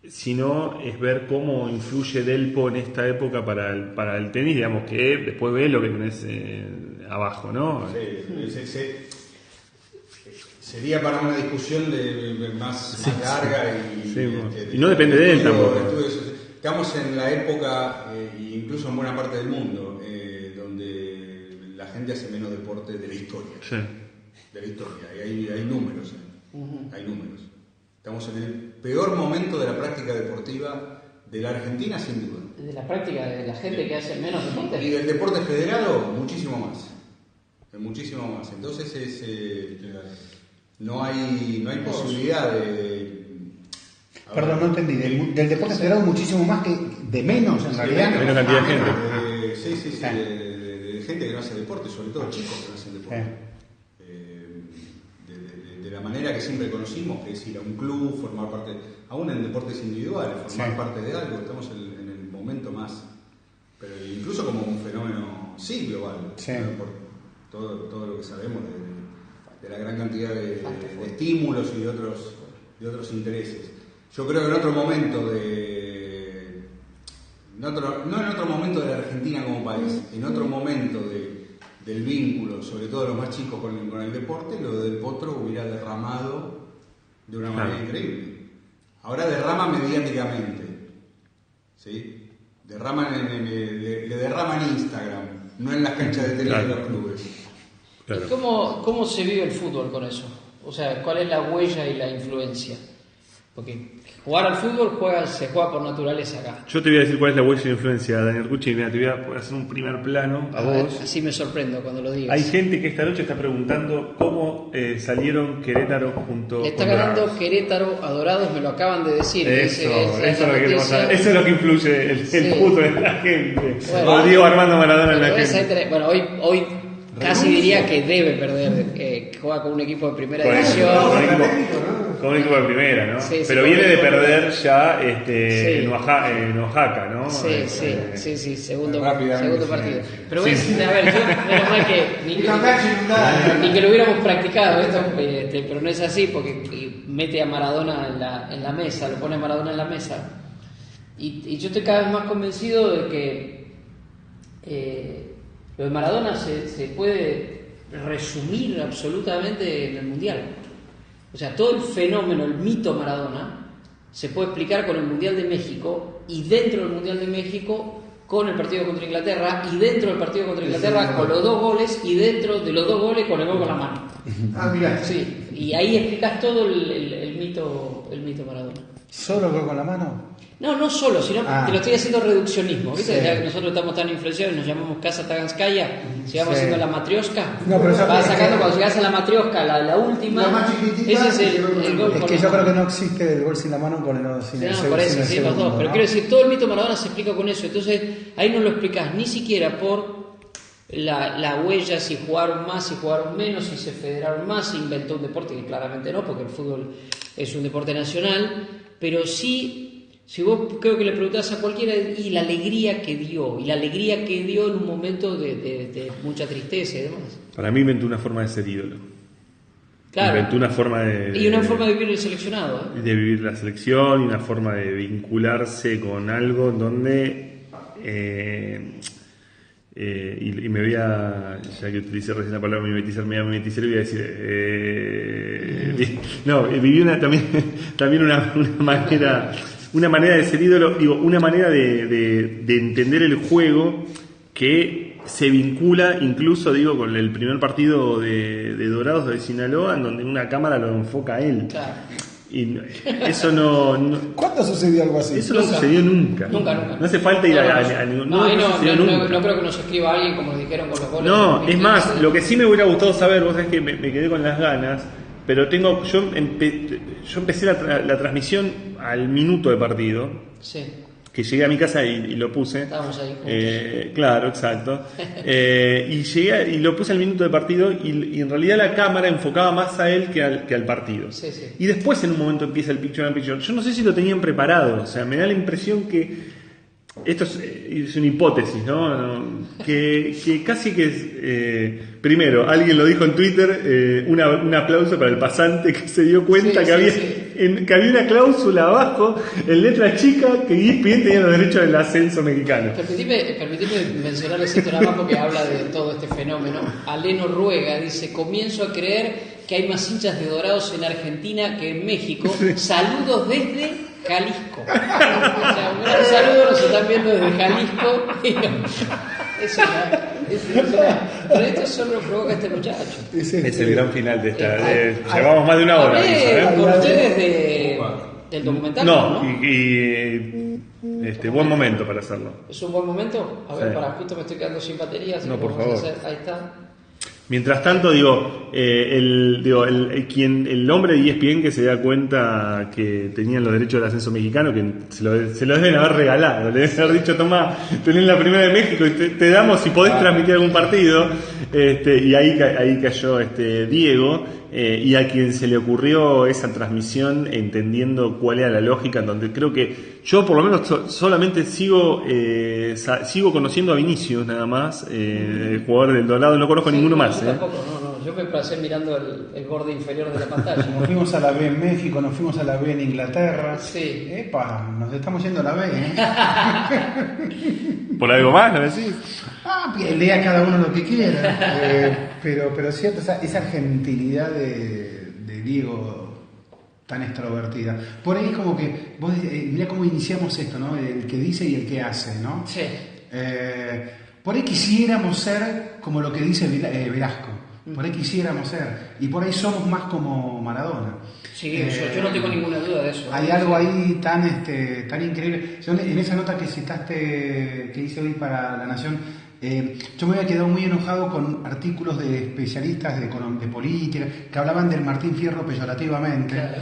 sino es ver cómo influye Delpo en esta época para el tenis, digamos, que después ve lo que tenés abajo, ¿no? Sería para una discusión más larga y no depende de él tampoco. Estamos en la época, incluso en buena parte del mundo, donde la gente hace menos deporte de la historia. Sí. De la historia, y hay números. Hay números. Estamos en el peor momento de la práctica deportiva de la Argentina, sin duda. De la práctica de la gente que hace menos deporte. Y del deporte federado, muchísimo más. Muchísimo más. Entonces no hay posibilidad de... Perdón, no entendí. Del deporte federado muchísimo más que de menos, en realidad. Menos cantidad de gente. De gente que no hace deporte, sobre todo chicos que no hacen deporte. De la manera que siempre conocimos, que es ir a un club, formar parte, aún en deportes individuales, formar parte de algo. Estamos en el momento más, pero incluso como un fenómeno global, ¿no? Por todo lo que sabemos de la gran cantidad de estímulos y de otros intereses. Yo creo que en otro momento no en otro momento de la Argentina como país, en otro momento del vínculo, sobre todo los más chicos con el deporte, lo del Potro hubiera derramado de una manera increíble. Ahora derrama mediáticamente, ¿sí? Le derrama en Instagram, no en las canchas de tenis de los clubes. Claro. ¿Y cómo se vive el fútbol con eso? O sea, ¿cuál es la huella y la influencia? Porque jugar al fútbol se juega por naturaleza acá. Yo te voy a decir cuál es la huella de influencia de Daniel Cucci. Mira, te voy a hacer un primer plano a vos. Así me sorprendo cuando lo digas. Hay gente que esta noche está preguntando cómo salieron Querétaro junto Le está con ganando Dorados. Querétaro a Dorados, me lo acaban de decir. Eso es lo que queremos saber. Eso es lo que influye el Sí. fútbol en la gente. Bueno, O Diego Armando Maradona en la Pero gente. bueno, hoy casi diría que debe perder, que juega con un equipo de primera división. Con un equipo de primera, ¿no? Sí, sí, pero con viene un de equipo perder ya Sí. en Oaxaca, ¿no? Sí, segundo Rápidamente, partido. sí. Pero a ver, yo, menos mal que ni que lo hubiéramos practicado esto, pero no es así, porque mete a Maradona en la mesa, lo pone a Maradona en la mesa. Y yo estoy cada vez más convencido de que lo de Maradona se puede resumir absolutamente en el Mundial. O sea, todo el fenómeno, el mito Maradona, se puede explicar con el Mundial de México, y dentro del Mundial de México con el partido contra Inglaterra, y dentro del partido contra Inglaterra con los 2 goles, y dentro de los 2 goles con el gol con la mano. Ah, mirá. Sí, y ahí explicas todo el mito Maradona. ¿Solo gol con la mano? No solo, sino te lo estoy haciendo reduccionismo. ¿Viste? Sí. Ya que nosotros estamos tan influenciados y nos llamamos Casa Taganskaya, si vamos Sí. haciendo la matrioska, No, pero vas sacando cuando llegas a la matrioska, la última, La más chiquitita, ese es el gol Es por que la yo mano. creo que no existe el gol sin la mano con el sin el No, sin por el eso, sí, los segundo, dos. Pero ¿no? quiero decir, todo el mito Maradona se explica con eso. Entonces, ahí no lo explicás ni siquiera por la huella, si jugaron más, si jugaron menos, si se federaron más, si inventó un deporte, que claramente no, porque el fútbol es un deporte nacional, pero sí. Si vos creo que le preguntás a cualquiera, y la alegría que dio en un momento de mucha tristeza y demás. Para mí inventó una forma de ser ídolo. Claro. Inventó una forma Y una forma de vivir el seleccionado. de vivir la selección, y una forma de vincularse con algo donde y me voy a, ya que utilicé recién la palabra mimetizar, me voy a mimetizar y voy a decir viví también una manera de ser ídolo, digo, una manera de entender el juego que se vincula incluso, digo, con el primer partido de Dorados de Sinaloa, en donde una cámara lo enfoca a él. Claro. Y eso no ¿Cuándo sucedió algo así? eso no sucedió nunca. Nunca. No hace falta ir a ningún. No, sucedió nunca. no creo que nos escriba alguien como nos dijeron con los goles. No, de es más, 2015. lo que sí me hubiera gustado saber, vos sabés que me quedé con las ganas, pero yo empecé la transmisión al minuto de partido, Sí, que llegué a mi casa y lo puse. estábamos ahí juntos. Claro, exacto. Y llegué y lo puse al minuto de partido, y en realidad la cámara enfocaba más a él que al partido. Sí. Y después en un momento empieza el picture in picture. Yo no sé si lo tenían preparado, o sea, me da la impresión que esto es una hipótesis, ¿no? Que casi que es, primero, alguien lo dijo en Twitter, un aplauso para el pasante que se dio cuenta que había una cláusula abajo en letra chica que ESPN tenía los derechos del ascenso mexicano. Permitime mencionarles esto nada más porque habla de todo este fenómeno. Aleno Ruega dice: comienzo a creer que hay más hinchas de Dorados en Argentina que en México. Saludos desde Jalisco. O sea, un gran saludo, nos están viendo desde Jalisco. Pero esto solo lo provoca este muchacho. Es el gran final de esta. Llevamos más de una hora. Hablé con ustedes del documental. No, ¿no? buen momento para hacerlo. ¿Es un buen momento? A ver, Sí. justo me estoy quedando sin batería. así No, que por vamos a favor. ahí está. Mientras tanto, el hombre de ESPN que se da cuenta que tenían los derechos del ascenso mexicano, que se los deben haber regalado, le deben haber dicho: toma, tenés la primera de México y te damos si podés transmitir algún partido, y ahí cayó Diego, y a quien se le ocurrió esa transmisión entendiendo cuál era la lógica, en donde creo que yo por lo menos solamente sigo conociendo a Vinicius nada más, el jugador del Dorado, no conozco ninguno más. Yo tampoco, no. Yo me pasé mirando el borde inferior de la pantalla. Nos fuimos a la B en México, nos fuimos a la B en Inglaterra. Sí. Epa, nos estamos yendo a la B, ¿Por algo más, no decís? Lea cada uno lo que quiera. Pero cierto, esa argentinidad de Diego tan extrovertida. Por ahí como que, vos mirá cómo iniciamos esto, ¿no? El que dice y el que hace, ¿no? Sí. Por ahí quisiéramos ser como lo que dice Velasco. Por ahí quisiéramos ser. Y por ahí somos más como Maradona. Sí, yo no tengo ninguna duda de eso. Hay algo ahí tan increíble. Yo, en esa nota que citaste, que hice hoy para La Nación, yo me había quedado muy enojado con artículos de especialistas de política que hablaban del Martín Fierro peyorativamente. Claro.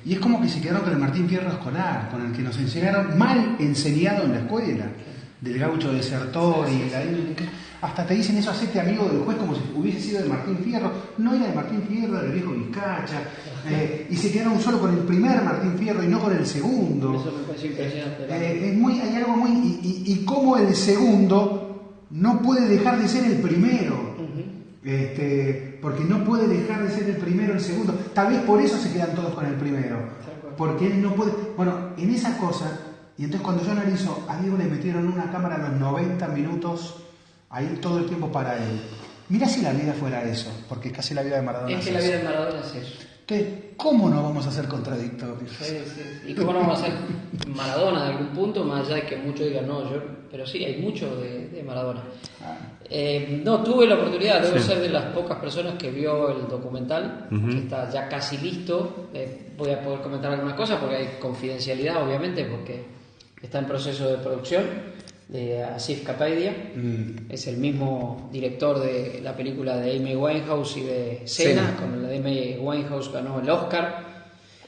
Y es como que se quedaron con el Martín Fierro escolar, con el que nos enseñaron mal enseñado en la escuela, del gaucho desertor y la... Hasta te dicen eso, hacete amigo del juez como si hubiese sido de Martín Fierro. No era de Martín Fierro, era del viejo Vizcacha. Y se quedaron solo con el primer Martín Fierro y no con el segundo. Eso me parece impresionante. Hay algo muy... Y cómo el segundo no puede dejar de ser el primero. Porque no puede dejar de ser el primero el segundo. Tal vez por eso se quedan todos con el primero. Porque él no puede... Bueno, en esa cosa... Y entonces cuando yo analizo, a Diego le metieron una cámara a los 90 minutos... Ahí todo el tiempo para él. Mira si la vida fuera eso, porque casi la vida de Maradona es que la vida de Maradona es eso. Entonces, ¿cómo no vamos a ser contradictorios? Sí. ¿Y cómo no vamos a ser Maradona de algún punto? Más allá de que muchos digan, no, pero sí, hay mucho de Maradona. No, tuve la oportunidad, debo ser de las pocas personas que vio el documental, que está ya casi listo. Voy a poder comentar algunas cosas porque hay confidencialidad, obviamente, porque está en proceso de producción. De Asif Kapadia, es el mismo director de la película de Amy Winehouse y de Senna, con la de Amy Winehouse ganó el Oscar.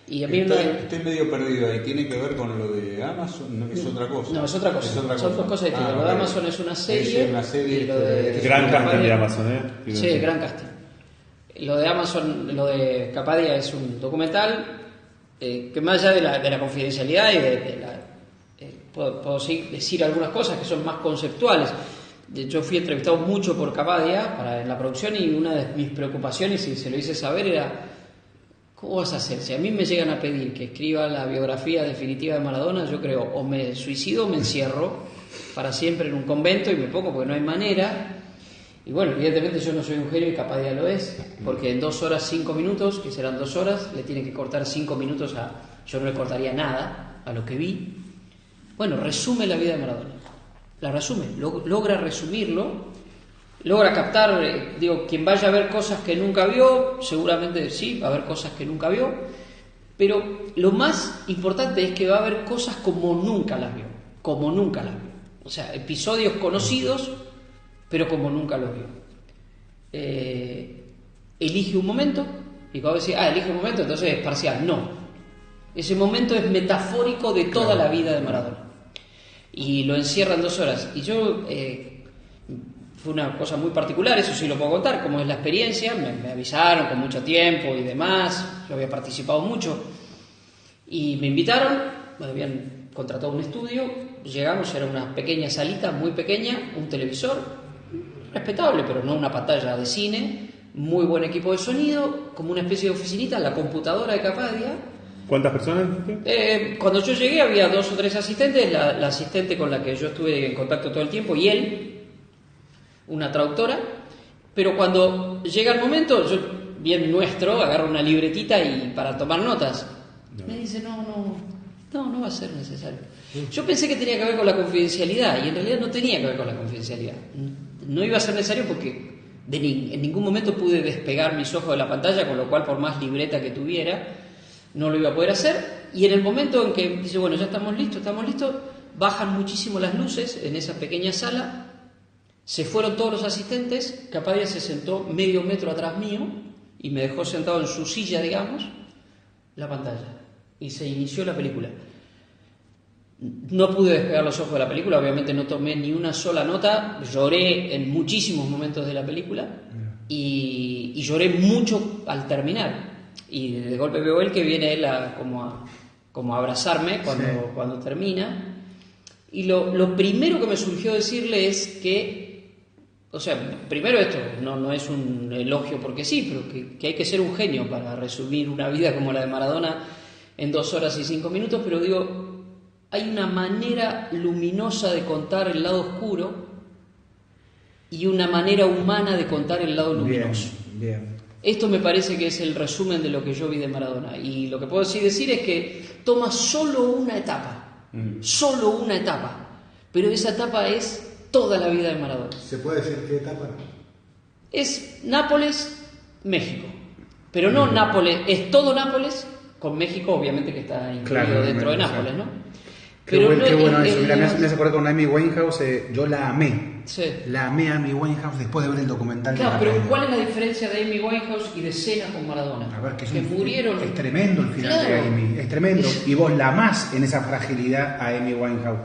Y a mí estoy medio perdido ahí, ¿tiene que ver con lo de Amazon? ¿No? ¿Es otra cosa? No, es otra cosa. Son dos cosas distintas. Lo de Amazon es una serie. Es una serie y lo de gran casting de Amazon, Sí, gran casting. Lo de Amazon, lo de Kapadia es un documental que más allá de la confidencialidad y de la puedo decir algunas cosas que son más conceptuales. Yo fui entrevistado mucho por Kapadia en la producción y una de mis preocupaciones, y se lo hice saber, era ¿cómo vas a hacer? Si a mí me llegan a pedir que escriba la biografía definitiva de Maradona, yo creo o me suicido o me encierro para siempre en un convento y me pongo porque no hay manera. Y bueno, evidentemente yo no soy un genio y Kapadia lo es, porque en 2 horas 5 minutos, que serán 2 horas, le tienen que cortar 5 minutos yo no le cortaría nada a lo que vi. Bueno, resume la vida de Maradona. La resume, logra resumirlo, logra captar, quien vaya a ver cosas que nunca vio, seguramente sí, va a haber cosas que nunca vio, pero lo más importante es que va a haber cosas como nunca las vio. O sea, episodios conocidos, pero como nunca los vio. Elige un momento, y cuando decir, elige un momento, entonces es parcial. No. Ese momento es metafórico de toda la vida de Maradona. Y lo encierra en 2 horas. Y yo, fue una cosa muy particular, eso sí lo puedo contar, como es la experiencia. Me avisaron con mucho tiempo y demás. Yo había participado mucho. Y me invitaron, me habían contratado un estudio. Llegamos, era una pequeña salita, muy pequeña, un televisor, respetable, pero no una pantalla de cine. Muy buen equipo de sonido, como una especie de oficinita, la computadora de Kapadia. ¿Cuántas personas? Cuando yo llegué había 2 o 3 asistentes, la asistente con la que yo estuve en contacto todo el tiempo y él, una traductora, pero cuando llega el momento, yo, bien nuestro, agarro una libretita y para tomar notas. Me dice, no va a ser necesario. Yo pensé que tenía que ver con la confidencialidad y en realidad no tenía que ver con la confidencialidad. No iba a ser necesario porque en ningún momento pude despegar mis ojos de la pantalla, con lo cual por más libreta que tuviera, no lo iba a poder hacer. Y en el momento en que dice, bueno, ya estamos listos, bajan muchísimo las luces en esa pequeña sala, se fueron todos los asistentes, Kapadia se sentó medio metro atrás mío y me dejó sentado en su silla, digamos, la pantalla, y se inició la película. No pude despegar los ojos de la película, obviamente no tomé ni una sola nota, lloré en muchísimos momentos de la película y lloré mucho al terminar. Y de golpe veo él que viene él como a abrazarme cuando termina. Y lo primero que me surgió decirle es que, o sea, primero esto no es un elogio porque sí, pero que hay que ser un genio para resumir una vida como la de Maradona en 2 horas y 5 minutos, pero digo, hay una manera luminosa de contar el lado oscuro y una manera humana de contar el lado luminoso. Bien. Esto me parece que es el resumen de lo que yo vi de Maradona. Y lo que puedo decir es que toma solo una etapa, pero esa etapa es toda la vida de Maradona. ¿Se puede decir qué etapa? es Nápoles, México. Pero no Nápoles, es todo Nápoles, con México obviamente que está incluido dentro de Nápoles, ¿no? Qué bueno eso. Mira, me hace acordar con Amy Winehouse, yo la amé. Sí. La amé a Amy Winehouse después de ver el documental. Claro, pero ¿cuál es la diferencia de Amy Winehouse y de Senna con Maradona? A ver, que murieron. Es tremendo el final de Amy, es tremendo. Y vos la amás en esa fragilidad a Amy Winehouse.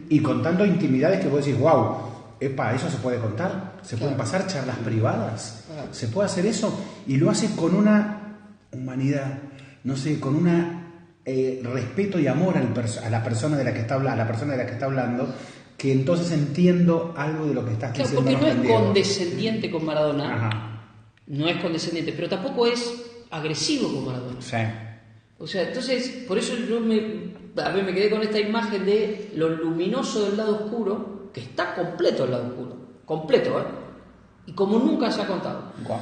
Y contando intimidades que vos decís, wow, epa, eso se puede contar, se pueden pasar charlas privadas, se puede hacer eso. Y lo hace con una humanidad, no sé, con una respeto y amor a la persona de la que está hablando, que entonces entiendo algo de lo que estás diciendo. Porque no es condescendiente con Maradona, no es condescendiente, pero tampoco es agresivo con Maradona. Sí. O sea, entonces, por eso yo me quedé con esta imagen de lo luminoso del lado oscuro, que está completo el lado oscuro, completo, y como nunca se ha contado. Wow.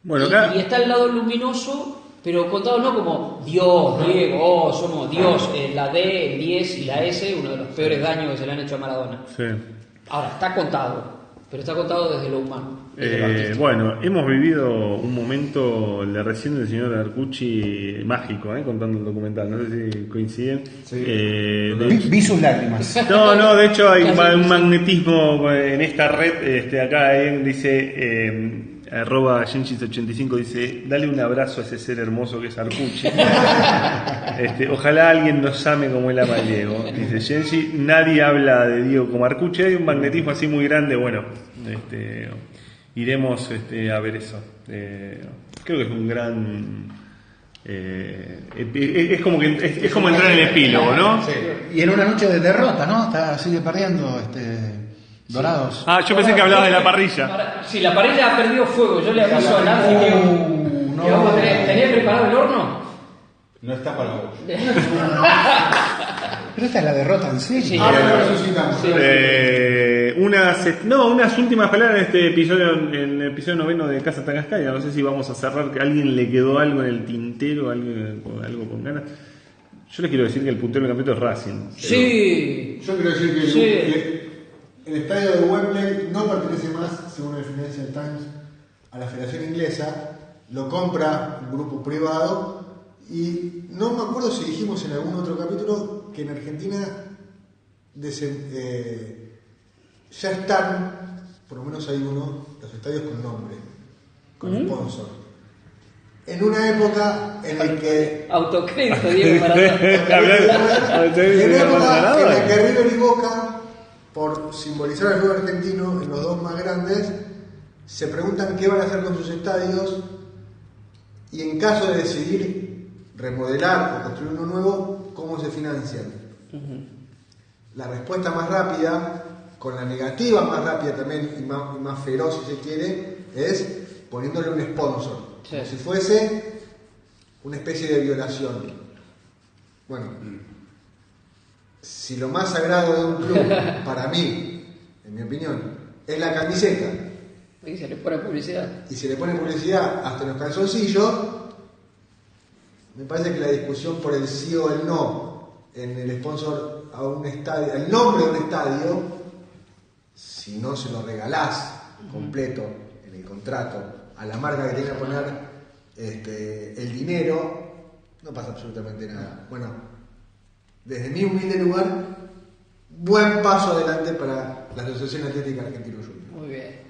Bueno, y está el lado luminoso, pero contado no como Dios, Diego, somos Dios, la D, el 10 y la S, uno de los peores daños que se le han hecho a Maradona. Sí. Ahora, está contado, pero está contado desde lo humano. Bueno, hemos vivido un momento, la recién del señor Arcucci, mágico, contando el documental, no sé si coinciden. Sí. Vi sus lágrimas. No, de hecho hay un magnetismo en esta red, acá dice... @Genchis85 dice: dale un abrazo a ese ser hermoso que es Arcucci. Ojalá alguien nos ame como él ama a Diego. Dice Genchi: nadie habla de Diego como Arcucci. Hay un magnetismo así muy grande. Bueno, iremos a ver eso. Creo que es un gran. Es como entrar en el epílogo, ¿no? Sí. Y en una noche de derrota, ¿no? Sigue perdiendo Dorados. Yo pensé que hablabas de la parrilla. Si la parrilla ha perdido fuego, yo le aviso a Nancy que vamos a tener. ¿Tenés preparado el horno? No está para vos. Pero esta es la derrota en sí. Sí. Ahora lo resucitamos. Unas últimas palabras en este episodio, en el episodio 9 de Casa Tangascaya. No sé si vamos a cerrar, que a alguien le quedó algo en el tintero, algo con ganas. Yo les quiero decir que el puntero del campeonato es Racing. Sí. Yo quiero decir que el estadio de Wembley no pertenece más, según el Financial Times, a la Federación Inglesa. Lo compra un grupo privado. Y no me acuerdo si dijimos en algún otro capítulo que en Argentina ya están, por lo menos hay uno, los estadios con nombre, con sponsor. En una época en la que Autocrédito, Diego Maradona. en la que River y Boca, por simbolizar al fútbol argentino en los dos más grandes, se preguntan qué van a hacer con sus estadios, y en caso de decidir remodelar o construir uno nuevo, ¿cómo se financian? La respuesta más rápida, con la negativa más rápida también y más feroz si se quiere, es poniéndole un sponsor, como si fuese una especie de violación. Bueno, si lo más sagrado de un club, para mí, en mi opinión, es la camiseta, Y se le pone publicidad. y se le pone publicidad hasta en los calzoncillos, me parece que la discusión por el sí o el no en el sponsor a un estadio, el nombre de un estadio, si no se lo regalás completo en el contrato a la marca que tiene que poner el dinero, no pasa absolutamente nada. Bueno, desde mi humilde lugar, buen paso adelante para la Asociación Atlética Argentina Junior. Muy bien.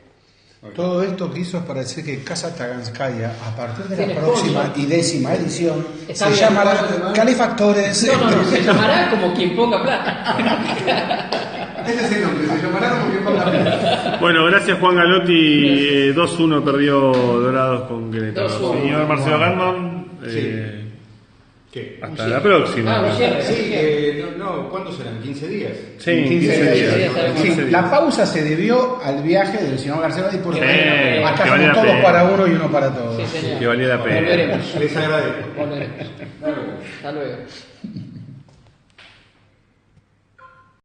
Todo esto que hizo es para decir que Casa Taganskaya, a partir de Tiene la próxima sponsor. y 10ª edición, Está se bien, llamará sponsor, Calefactores. No, se llamará como quien ponga plata. Ese es el nombre, se llamará como quien ponga plata. Bueno, gracias Juan Galotti. 2-1 perdió Dorados con Querétaro. 2-1. Señor Marcelo Gandon, ¿Qué? hasta la próxima. ¿Cuántos serán? ¿15 días? Sí, 15 días. días. 15 días. La pausa se debió al viaje del señor García y porque Sí, acá que valía somos la todos pena. para uno y uno para todos. Sí, señor. Que valía la pena. Volveremos. Les agradezco. Volveremos. Hasta luego.